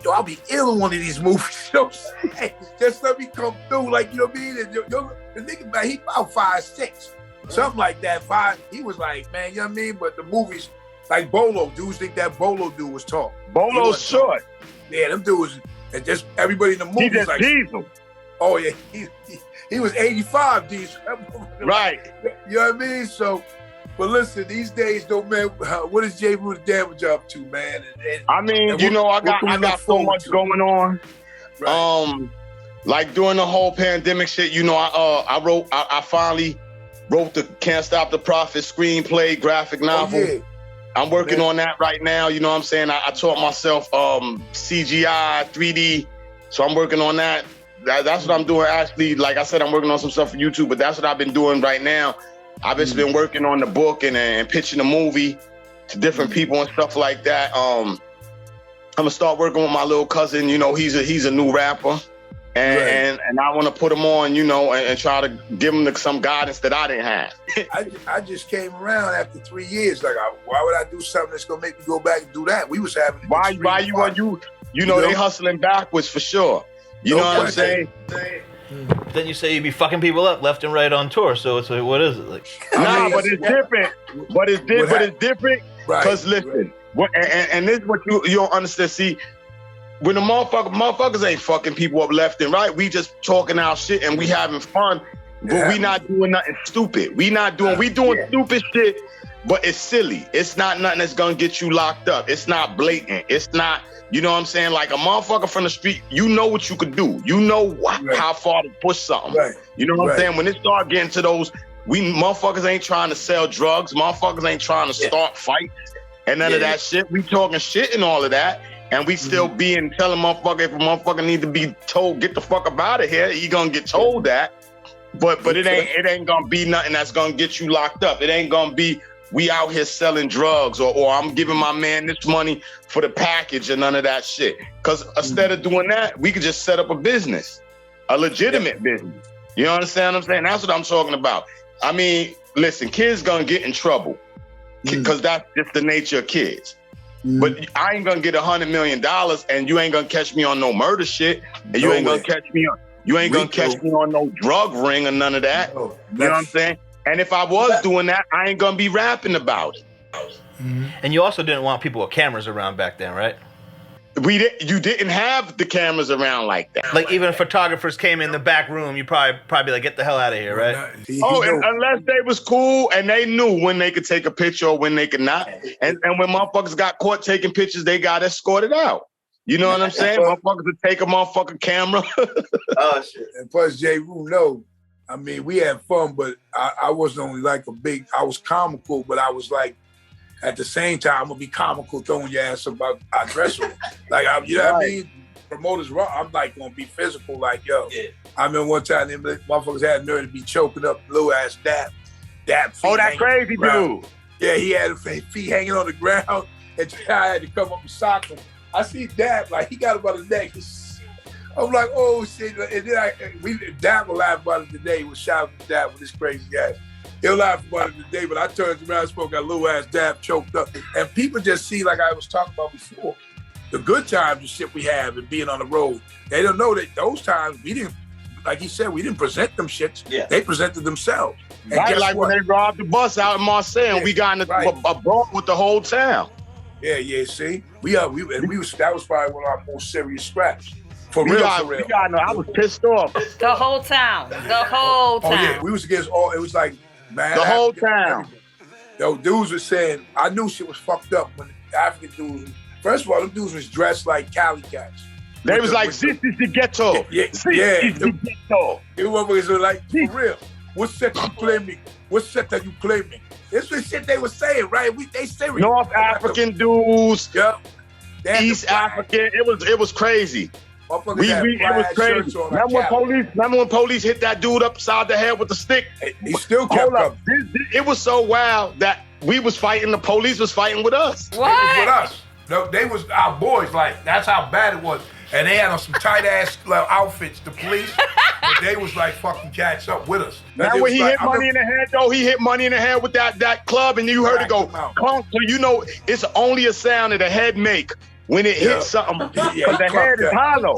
yo, I'll be ill in one of these movies. You know what I'm saying? Just let me come through, like, you know what I mean? The nigga, man, he about 5'6", something like that. He was like, man, you know what I mean? But the movies, like Bolo, dudes think that Bolo dude was tall. Bolo's short. Yeah, them dudes, and just everybody in the movies He just like, diesel. oh yeah, he was 85 diesel. Right. You know what I mean? So, but listen, these days, though, man, what is Jeru the Damaja up to, man? I mean, you know, I got so much going on. Right. Like during the whole pandemic shit, you know, I finally wrote the Can't Stop the Profit screenplay graphic novel. Oh, yeah. I'm working on that right now. You know what I'm saying? I taught myself CGI, 3D. So I'm working on that. That's what I'm doing. Actually, like I said, I'm working on some stuff for YouTube, but that's what I've been doing right now. I've just been working on the book and pitching the movie to different people and stuff like that. I'm gonna start working with my little cousin. You know, he's a new rapper, and I want to put him on. You know, and try to give him some guidance that I didn't have. I just came around after 3 years. Like, why would I do something that's gonna make me go back and do that? We was having why you know they hustling backwards for sure. You know what I'm saying? Then you say you be fucking people up left and right on tour. So it's like, what is it like? Nah, but it's different. But it's different. Because listen, and this is what you don't understand. See, when the motherfuckers ain't fucking people up left and right, we just talking our shit and we having fun, but we not doing nothing stupid. We doing stupid shit, but it's silly. It's not nothing that's gonna get you locked up. It's not blatant. It's not. You know what I'm saying? Like a motherfucker from the street, you know what you could do. You know how far to push something. Right. You know what I'm saying? When it start getting to those, motherfuckers ain't trying to sell drugs. Motherfuckers ain't trying to start fights and none of that shit. We talking shit and all of that. And we still telling motherfucker, if a motherfucker need to be told, get the fuck up out of here, he gonna get told that. But it ain't gonna be nothing that's gonna get you locked up. It ain't gonna be, we out here selling drugs or I'm giving my man this money for the package and none of that shit. Because instead of doing that, we could just set up a business, a legitimate business. You understand what I'm saying? That's what I'm talking about. I mean, listen, kids gonna get in trouble because that's just the nature of kids. But I ain't gonna get $100 million and you ain't gonna catch me on no murder shit. And you ain't gonna catch me on no drug ring or none of that. You know what I'm saying? And if I was doing that, I ain't gonna be rapping about it. And you also didn't want people with cameras around back then, right? You didn't have the cameras around like that. Like even if photographers came in the back room, you probably be like, get the hell out of here, right? Unless they was cool and they knew when they could take a picture or when they could not. And when motherfuckers got caught taking pictures, they got escorted out. You know what I'm saying? Motherfuckers would take a motherfucking camera. Oh shit! And plus, Jeru, no. I mean, we had fun, but I wasn't only like I was comical, but I was like, at the same time, I'm gonna be comical throwing your ass about our dressing room. Like, you know what I mean? Promoters, I'm like gonna be physical, like, yo. Yeah. I remember one time, them motherfuckers had nerve to be choking up little ass Dap. Oh, that crazy dude. Yeah, he had his feet hanging on the ground, and I had to come up and sock him. I see Dap, like, he got him by the neck. I'm like, oh shit. And then Dap will laugh about it today. Was shouting at Dap with this crazy ass. He'll laugh about it today, but I turned around and spoke, got little ass Dap choked up. And people just see, like I was talking about before, the good times and shit we have and being on the road. They don't know that those times we didn't, like he said, we didn't present them shits. Yeah. They presented themselves. And right, like when they robbed the bus out in Marseille and we got in a brawl with the whole town. Yeah, see? That was probably one of our most serious scraps. For real. I was pissed off. The whole town. Oh yeah, we was against all. It was like, man, the whole town. Yo, dudes were saying, I knew shit was fucked up when the African dudes. First of all, them dudes was dressed like Cali cats. They was like, this is the ghetto. Yeah. The ghetto. They motherfuckers were like, for real. What set you play me? what set are you claiming? This was shit they were saying, right? They serious. North African dudes. Yeah. East African. It was crazy. It was crazy. Remember when police hit that dude upside the head with the stick? He still kept up. It was so wild that we was fighting. The police was fighting with us. What? They was with us. No, they was our boys. Like that's how bad it was. And they had on some tight ass outfits. The police, but they was like fucking cats up with us. Now when he hit Money in the head though, he hit Money in the head with that club, and you heard it go clunk. So you know it's only a sound that the head make when it hits something. Because the head is hollow.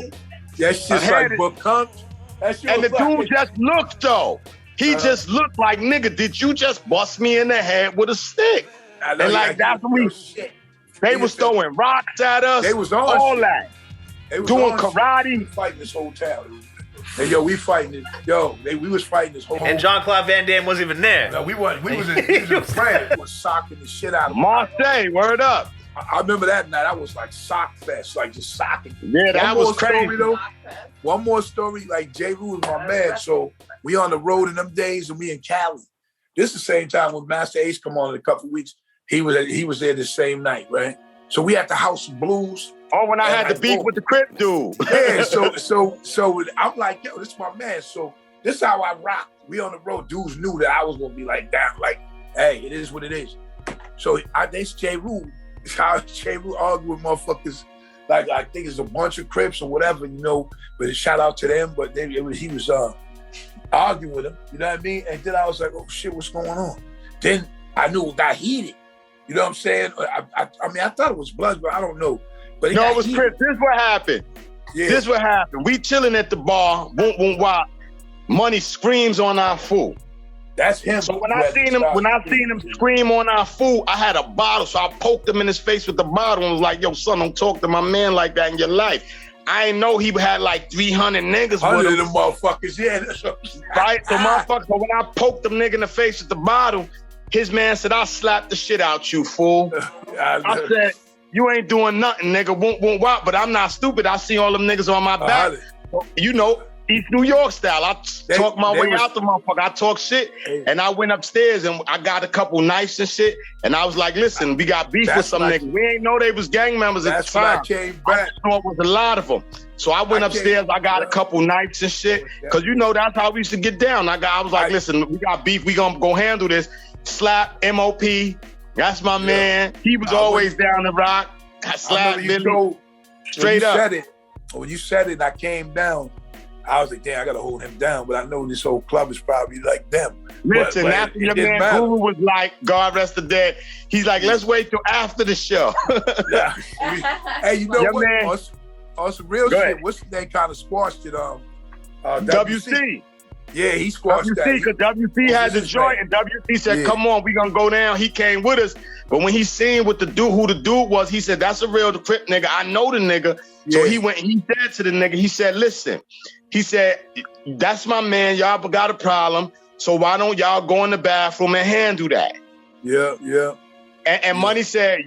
That's just like book comes. And the dude just looked though. He just looked like, nigga, did you just bust me in the head with a stick? And like that's what they was throwing rocks at us. They was on all that. Doing karate. We fighting this whole town. And yo, we fighting it. Yo, we was fighting this whole. And Jean-Claude Van Damme wasn't even there. No, we was in France. We was socking the shit out of Marseille. Word up. I remember that night. I was like sock fest, like just socking. Yeah, that was crazy. Story, though. One more story. Like Jeru was my man, so we on the road in them days, and we in Cali. This is the same time when Master Ace come on in a couple of weeks. He was there the same night, right? So we at the House of Blues. Oh, when I had the beef with the Crip dude. Yeah, so I'm like, yo, this is my man. So this is how I rock. We on the road. Dudes knew that I was gonna be like down, like, hey, it is what it is. So this Jeru, it's how Jeru argue with motherfuckers. Like I think it's a bunch of Crips or whatever, you know. But shout out to them. But he was arguing with him. You know what I mean? And then I was like, oh shit, what's going on? Then I knew it got heated. You know what I'm saying? I mean, I thought it was blood, but I don't know. But no, it was Chris. This what happened. Yeah. This what happened. We chilling at the bar. Boom, boom, wop. Money screams on our food. That's him. So when I seen him scream on our food, I had a bottle. So I poked him in his face with the bottle and was like, "Yo, son, don't talk to my man like that in your life." I ain't know he had like 300 niggas with him. Them motherfuckers, yeah. Right? So motherfucker, so when I poked the nigga in the face with the bottle, his man said, "I'll slap the shit out you, fool." I said, "You ain't doing nothing, nigga. Won't wop." But I'm not stupid. I see all them niggas on my back. You know, East New York style. I talk my way out the motherfucker. I talk shit. And I went upstairs and I got a couple knives and shit. And I was like, listen, we got beef with some niggas. We ain't know they was gang members at the time. I came back. I thought it was a lot of them. So I went upstairs. I got a couple knives and shit. Because you know, that's how we used to get down. I was like, listen, we got beef. We gonna go handle this. Slap, MOP. That's my man. He was always down the rock. I slapped Billy. Straight up. When you said it, I came down. I was like, damn, I gotta hold him down. But I know this whole club is probably like them. Listen, after your man Guru was like, God rest the dead, he's like, let's wait till after the show. Yeah. Hey, you know what? On some real shit, what's the name kind of squashed it? WC. Yeah, he squashed that. Because WC had the joint, and WC said, come on, we gonna go down. He came with us. But when he seen what who the dude was, he said, that's a real Crip nigga. I know the nigga. Yeah. So he went and he said to the nigga, he said, listen, he said, that's my man. Y'all got a problem. So why don't y'all go in the bathroom and handle that? Yeah, yeah. And Money said,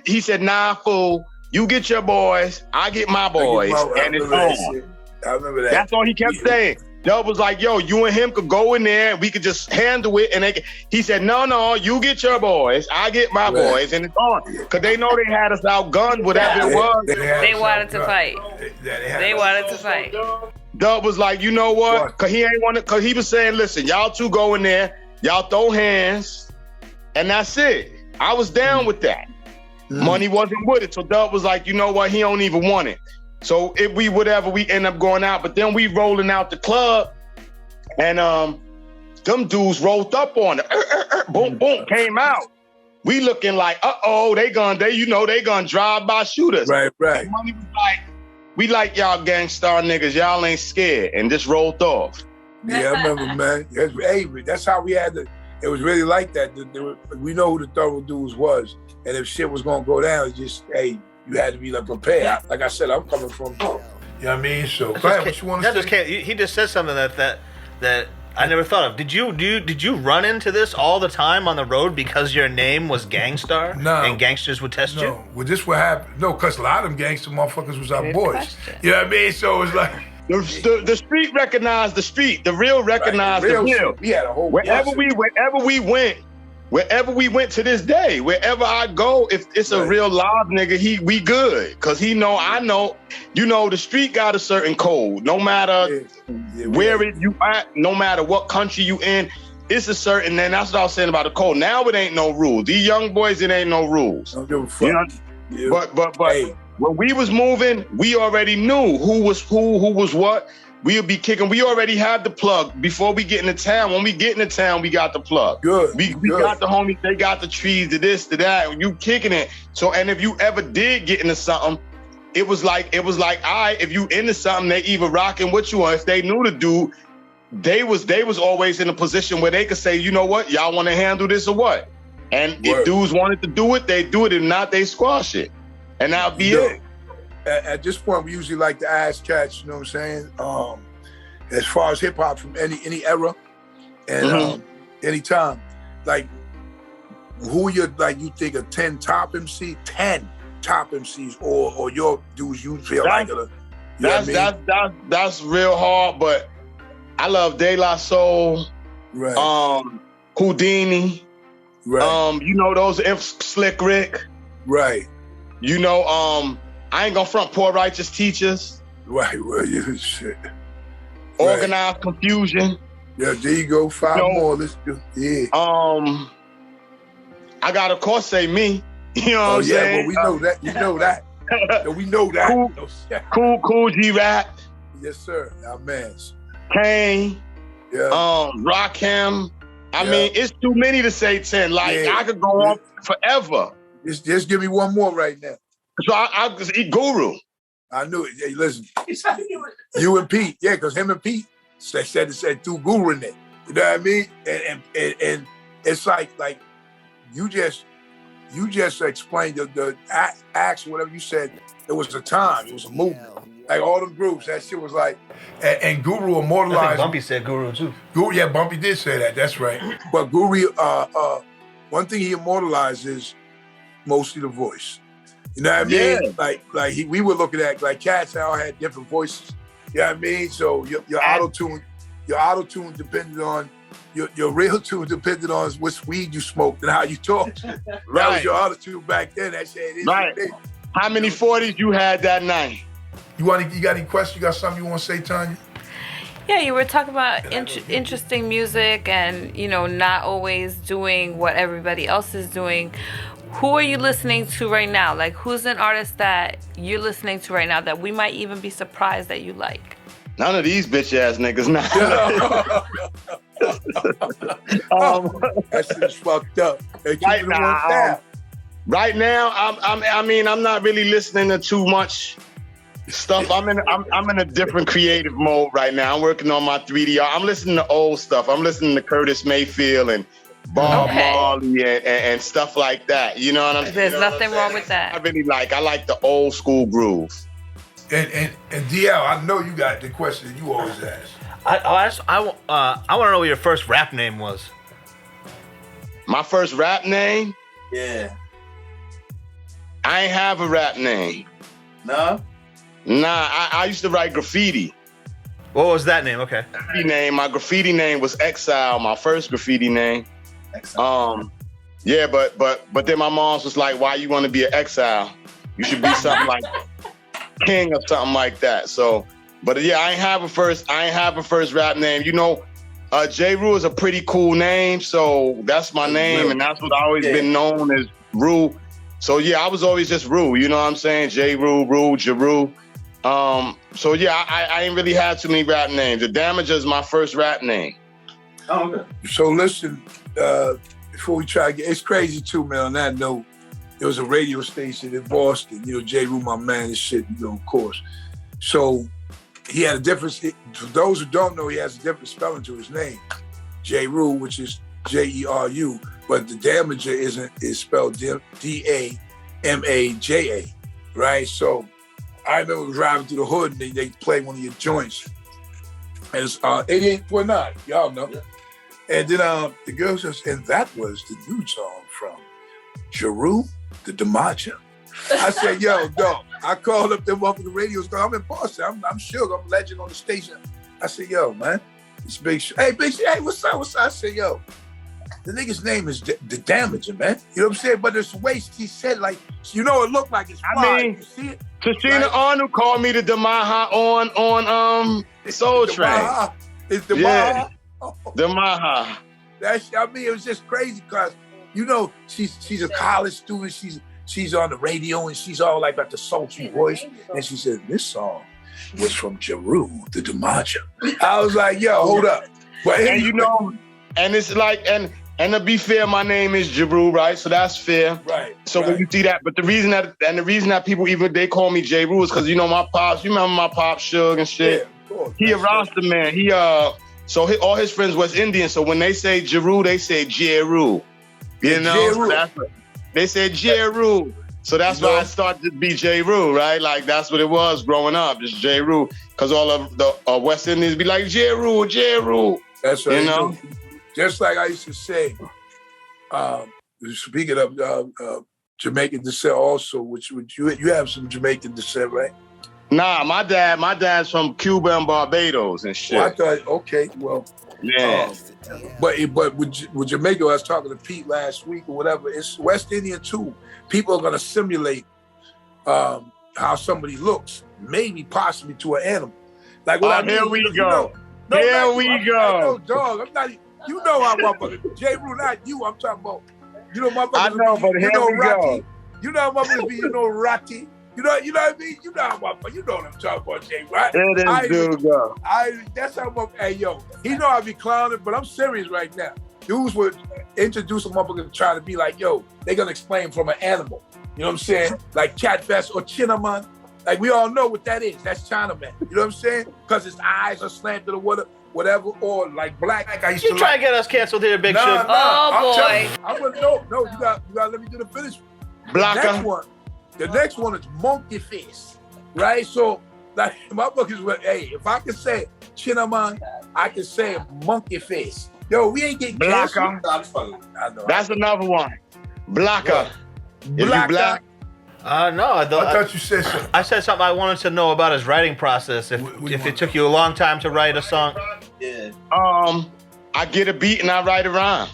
he said, nah, fool. You get your boys. I get my boys. And it's on. I remember that. That's all he kept saying. Dub was like, yo, you and him could go in there, we could just handle it. And he said, no, you get your boys, I get my boys, and it's on. Because they know they had us outgunned, whatever it was. They wanted to fight. They wanted to fight. Dub was like, you know what? Because he was saying, listen, y'all two go in there, y'all throw hands, and that's it. I was down with that. Money wasn't with it. So Dub was like, you know what? He don't even want it. So if we end up going out, but then we rolling out the club, and them dudes rolled up on it. Boom, boom, came out. We looking like, they gonna drive by shoot us. Right. And Money was like, we like y'all gangstar niggas, y'all ain't scared, and just rolled off. Yeah, I remember, man. Hey, that's how we had to. It was really like that. We know who the thorough dudes was, and if shit was gonna go down, it's just you had to be prepared. Like I said, I'm coming from, you know what I mean? So, go ahead, what you want to say? He just said something that I never thought of. Did you run into this all the time on the road because your name was Gangstar? No. And gangsters would test you? No. Well, this what happened. No, because a lot of them gangster motherfuckers was our boys. You know what I mean? So it's like, The street recognized the street. The real recognized the real. We had a whole wherever we went to this day, wherever I go, if it's a real live nigga, we good. Cause he know, I know, the street got a certain code. No matter where you at, no matter what country you in, it's a certain, and that's what I was saying about the code. Now it ain't no rules. These young boys, it ain't no rules. Don't give a fuck. But when we was moving, we already knew who was what. We'll be kicking. We already had the plug before we get into town. When we get into town, we got the plug. Good. We got the homies. They got the trees, to this, to that. You kicking it. So, and if you ever did get into something, it was like, all right, if you into something, they either rocking with you, or if they knew the dude, they was always in a position where they could say, you know what, y'all want to handle this or what? And if dudes wanted to do it, they do it. If not, they squash it. And that'll be it. At this point, we usually like to ask cats, you know what I'm saying? As far as hip hop from any era and any time, like who you think are 10 top MCs or your dudes you feel like it? That's real hard, but I love De La Soul, right? Houdini, right? Those Slick Rick, right? I ain't gonna front Poor Righteous Teachers. Right, well, shit. Organized Confusion. Yeah, there you go. 5 more. Let's go. Yeah. I got, of course, say me. You know what I'm saying? Well, we know that. You know that. We know that. Cool G-Rap. Yes, sir. Our mans. Kane. Yeah. Rakim. I mean, it's too many to say 10. I could go on forever. Just give me one more right now. So I just eat Guru. I knew it. Hey, listen. You and Pete. Yeah, because him and Pete said threw Guru in there. You know what I mean? And it's like you just explained the acts, whatever you said. It was a time. It was a movement. Like all them groups, that shit was like, and Guru immortalized. I think Bumpy said Guru too. Yeah, Bumpy did say that. That's right. But Guru, one thing he immortalized is mostly the voice. You know what I mean? Yeah. We were looking at like cats all had different voices. You know what I mean? So your auto tune depended on your real tune depended on which weed you smoked and how you talked. That was your auto tune back then. That shit is right. How many 40s you had that night? You got any questions? You got something you want to say, Tanya? Yeah, you were talking about interesting music and, not always doing what everybody else is doing. Who are you listening to right now? Like, who's an artist that you're listening to right now that we might even be surprised that you like? None of these bitch-ass niggas now. That shit's fucked up. Right now, I'm not really listening to too much stuff. I'm in a different creative mode right now. I'm working on my 3D. I'm listening to old stuff. I'm listening to Curtis Mayfield and Bob Marley and stuff like that. You know what I'm saying? There's nothing wrong with that. I like the old school grooves. And DL, I know you got the question that you always ask. I want to know what your first rap name was. My first rap name? Yeah. I ain't have a rap name. No? Nah, I used to write graffiti. What was that name? Okay. My graffiti name was Exile, my first graffiti name. Exile. Yeah, but then my mom's was like, why you want to be an exile? You should be something like King or something like that. So, but yeah, I ain't have a first rap name. Jeru is a pretty cool name, so that's my name, and that's what I always been known as, Ru. So yeah, I was always just Ru. You know what I'm saying? Jeru, Jeru. So yeah, I ain't really had too many rap names. The Damaja is my first rap name. Oh, okay. So listen, before we try to it's crazy too, man. On that note, there was a radio station in Boston. Jeru, my man, and shit. Of course. So he had a different. For those who don't know, he has a different spelling to his name, Jeru, which is Jeru, but the Damaja is spelled Damaja, right? So I remember driving through the hood and they played one of your joints. And it's 88.9, y'all know. Yeah. And then the girl says, and that was the new song from Jeru the Damaja. I said, yo, dog, I called up them motherfucking radios. I'm in Boston. I'm sure I'm a legend on the station. I said, yo, man, it's Big Shug. Hey, Big Shug, hey, what's up? I said, yo, the nigga's name is the Damaja, man. You know what I'm saying? But there's the way he said, like, you know, it looked like it's fly. I mean, you see it? Tashina Like, Arnold called me the Damaja on Soul Train. It's the Yeah. Maha. Damaja. I mean, it was just crazy because, you know, she's a college student. She's on the radio and she's all like got the sultry voice. And she said, this song was from Jeru the Damaja. I was like, yo, hold up. But And you know, and it's like, and to be fair, my name is Jeru, right? So that's fair. Right. So when you see that, but the reason that people even they call me Jeru is because you know my pops. You remember my pops, Shug and shit. Yeah, of course. He a Rasta man. He all his friends West Indian. So when they say Jeru, they say Jeru. You know, Jeru. So that's what, they said Jeru. So that's why I started to be Jeru, right? Like that's what it was growing up, just Jeru. Because all of the West Indians be like Jeru. That's right. You know. Just like I used to say, speaking of Jamaican descent also, which you have some Jamaican descent, right? Nah, my dad's from Cuba and Barbados and shit. Well, I thought, okay, well, Yeah. but with Jamaica, I was talking to Pete last week or whatever. It's West Indian too. People are gonna simulate how somebody looks, maybe possibly to an animal. Like what I mean, here we you go. know, no, Here not we you. go. I know, dog. I'm not. You know how motherfuckers. Jeru, not you. I'm talking about. You know, motherfuckers. I know, but here we Ratty. go. You know how motherfuckers be. You know, Ratty. You know what I mean? You know how motherfuckers. You know what I'm talking about, Jay, right? There this dude go. That's how motherfuckers. Hey, yo, he know I be clowning, but I'm serious right now. Dudes would introduce a motherfucker trying to be like, yo, they gonna explain from an animal. You know what I'm saying? Like Catfest or Chinaman. Like we all know what that is. That's Chinaman. You know what I'm saying? Because his eyes are slanted or whatever, or like black. Like I used You to try like. to get us canceled here, Big Shug. Oh, boy. I'm gonna no. You got let me do the finish. Blacker. The next one is monkey face, right? So like my book is hey, if I can say Chinaman, I can say monkey face. Yo, we ain't getting Blacker. canceled. I know. That's another one. Blacker. If you black. No, I I thought you said something. I said something I wanted to know about his writing process. If it took you a long time to write a song, Yeah. I get a beat and I write a rhyme.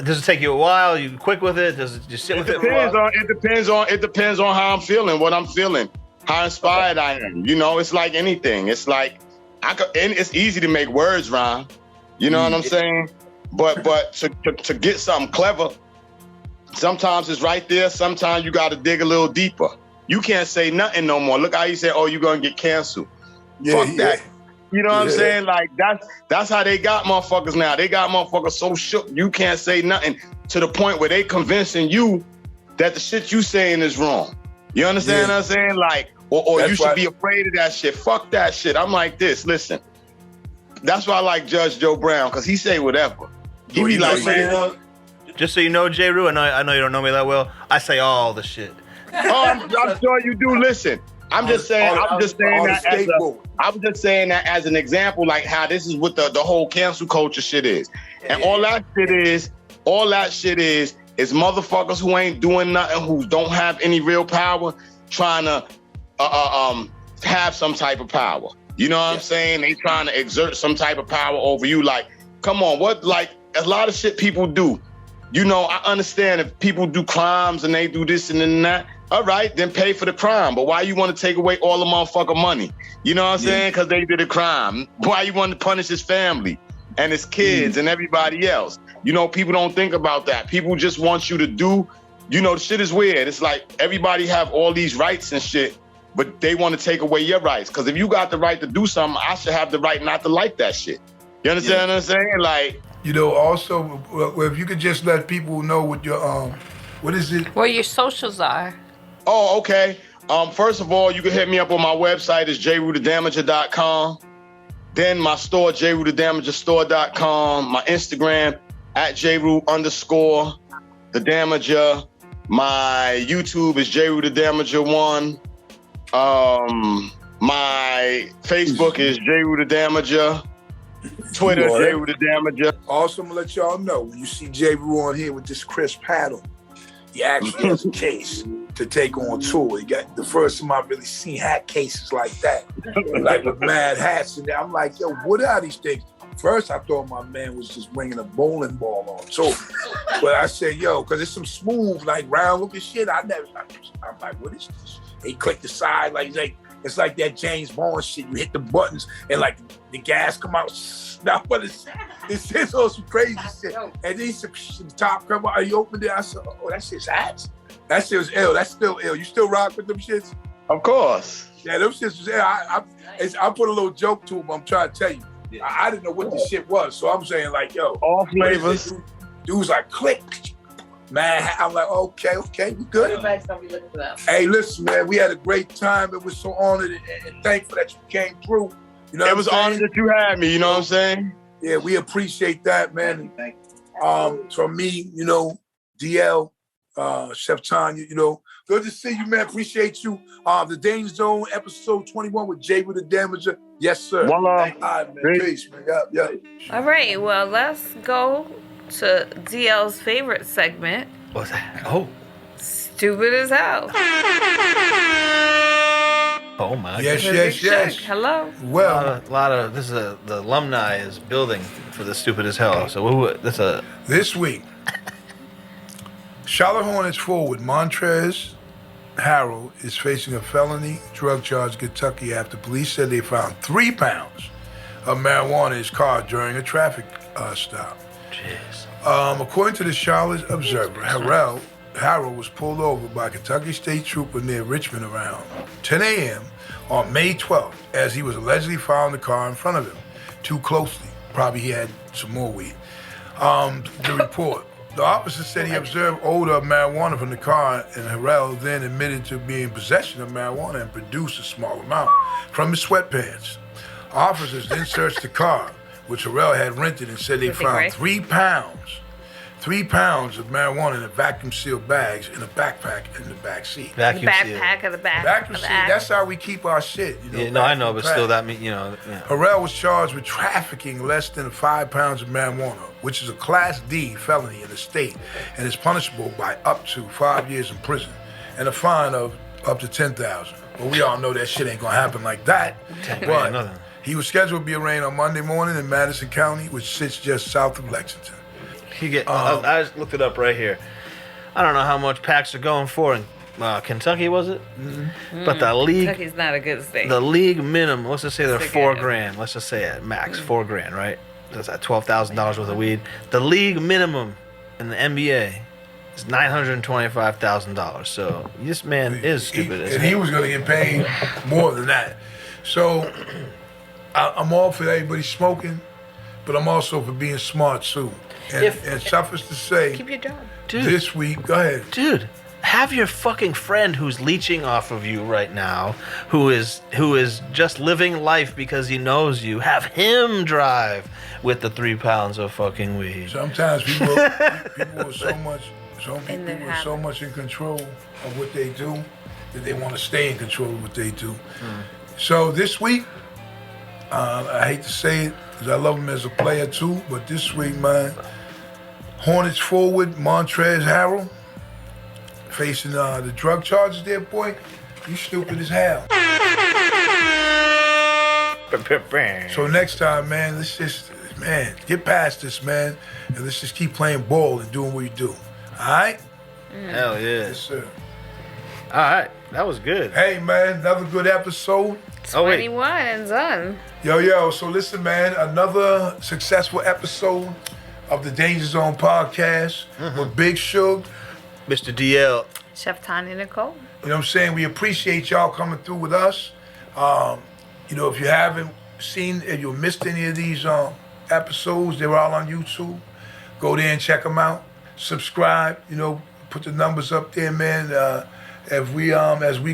does it take you a while? You quick with it? Does it just sit with it? It depends on how I'm feeling, what I'm feeling, how inspired I am. You know, it's like anything. It's like and it's easy to make words rhyme. You know what I'm saying? But to get something clever, sometimes it's right there. Sometimes you got to dig a little deeper. You can't say nothing no more. Look how you say, "Oh, you're gonna get canceled." Fuck that. You know what I'm saying? Like that's how they got motherfuckers now. They got motherfuckers so shook you can't say nothing to the point where they convincing you that the shit you saying is wrong. You understand what I'm saying? Like, or you should be afraid of that shit. Fuck that shit. I'm like this. Listen, that's why I like Judge Joe Brown because he say whatever. He be like, man. Just so you know, Jeru, I know you don't know me that well. I say all the shit. Oh, I'm sure you do. Listen, I'm just saying that as an example, like how this is what the whole cancel culture shit is. And all that shit is motherfuckers who ain't doing nothing, who don't have any real power, trying to have some type of power. You know what I'm saying? They trying to exert some type of power over you. Like, come on, what, like, a lot of shit people do. You know, I understand if people do crimes and they do this and then that. All right, then pay for the crime. But why you want to take away all the motherfucking money? You know what I'm saying? Because they did a crime. Why you want to punish his family and his kids and everybody else? You know, people don't think about that. People just want you to do, you know, the shit is weird. It's like everybody have all these rights and shit, but they want to take away your rights. Because if you got the right to do something, I should have the right not to like that shit. You understand what I'm saying? Like, you know, also, if you could just let people know what your, what is it? Where your socials are. Oh, okay. First of all, you can hit me up on my website. It's jerutthedamaja.com. Then my store, jerutthedamajastore.com. My Instagram, @Jeru_the_Damaja. My YouTube is Jeru the Damaja 1. My Facebook is Jeru the Damaja. Twitter, Jeru the Damaja. Also, I'm gonna let y'all know when you see Jeru on here with this crisp paddle, he actually has a case. to take on tour. He got the first time I really seen hat cases like that, like with mad hats. And I'm like, yo, what are these things? First, I thought my man was just bringing a bowling ball on tour. But I said, yo, because it's some smooth, like round looking shit. I'm like, what is this? They click the side, it's like that James Bond shit. You hit the buttons and like the gas come out. Now, but it's all some crazy shit. And then the top come out. You opened it. I said, oh, that shit's hats. That shit was ill. That's still ill. You still rock with them shits? Of course. Yeah, them shits was ill. I put a little joke to him. I'm trying to tell you. I didn't know what this shit was. So I'm saying like, yo. All flavors. Dude's like, click. Man, I'm like, okay, we good. Everybody's gonna be looking for them. Hey, listen, man, we had a great time. It was so honored and thankful that you came through. You know, it was honored that you had me. You know what I'm saying? Yeah, we appreciate that, man. From me, you know, DL, Chef Tanya, you know, good to see you, man. Appreciate you. The Danger Zone, episode 21 with Jeru the Damaja. Yes, sir. One love. All right, man. Peace, man. Yeah. All right, well, let's go to DL's favorite segment. What's that? Oh. Stupid as hell. Oh my yes, God. Yes. Hello. Well, a lot of this is the alumni is building for the Stupid as Hell. So this week, Charlotte Hornets forward Montrezl Harrell is facing a felony drug charge in Kentucky after police said they found 3 pounds of marijuana in his car during a traffic stop. Jeez. According to the Charlotte Observer, Harrell was pulled over by a Kentucky State Trooper near Richmond around 10 a.m. on May 12th as he was allegedly following the car in front of him too closely. Probably he had some more weed. The report. The officer said he observed odor of marijuana from the car, and Harrell then admitted to being in possession of marijuana and produced a small amount from his sweatpants. Officers then searched the car, which Harrell had rented, and said they found 3 pounds of marijuana in vacuum-sealed bags in a backpack in the back seat. Vacuum backpack of the back. Vacuum sealed. That's how we keep our shit. You know, yeah, no, I know, but still, that means Yeah. Harrell was charged with trafficking less than 5 pounds of marijuana, which is a Class D felony in the state, and is punishable by up to 5 years in prison and a fine of up to $10,000. Well, we all know that shit ain't gonna happen like that. But he was scheduled to be arraigned on Monday morning in Madison County, which sits just south of Lexington. I just looked it up right here. I don't know how much packs are going for in Kentucky, was it? Mm-hmm. But the league... Kentucky's not a good state. The league minimum, let's just say they're $4,000. Let's just say at max, $4,000, right? That's at $12,000 worth of weed. The league minimum in the NBA is $925,000. So this man is stupid. And he was going to get paid more than that. So I'm all for everybody smoking, but I'm also for being smart too. And suffice to say, keep your job. Dude, this week, go ahead. Dude, have your fucking friend who's leeching off of you right now, who is just living life because he knows you, have him drive with the 3 pounds of fucking weed. Sometimes people are so much in control of what they do that they want to stay in control of what they do. So this week, I hate to say it, because I love him as a player too, but this week, man, Hornets forward Montrezl Harrell facing the drug charges there, boy. You stupid as hell. So next time, man, let's just, get past this, man, and let's just keep playing ball and doing what you do. All right? Hell yeah. Yes, sir. All right, that was good. Hey, man, another good episode. 21 and done. Yo, so listen, man, another successful episode of the Danger Zone podcast with Big Suge, Mr. DL, Chef Tanya Nicole. You know what I'm saying? We appreciate y'all coming through with us. You know, if you haven't seen, if you missed any of these episodes, they're all on YouTube. Go there and check them out. Subscribe, you know, put the numbers up there, man. As we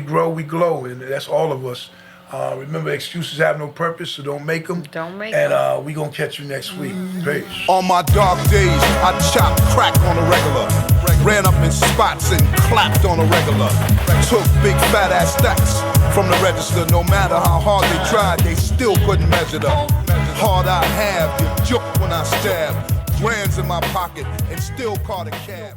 grow, we glow, and that's all of us. Remember, excuses have no purpose, so don't make them. And we gonna catch you next week. Peace. On my dark days, I chopped crack on a regular. Ran up in spots and clapped on a regular. Took big fat ass stacks from the register. No matter how hard they tried, they still couldn't measure them. Hard I have, you joke when I stab. Grands in my pocket and still caught a cab.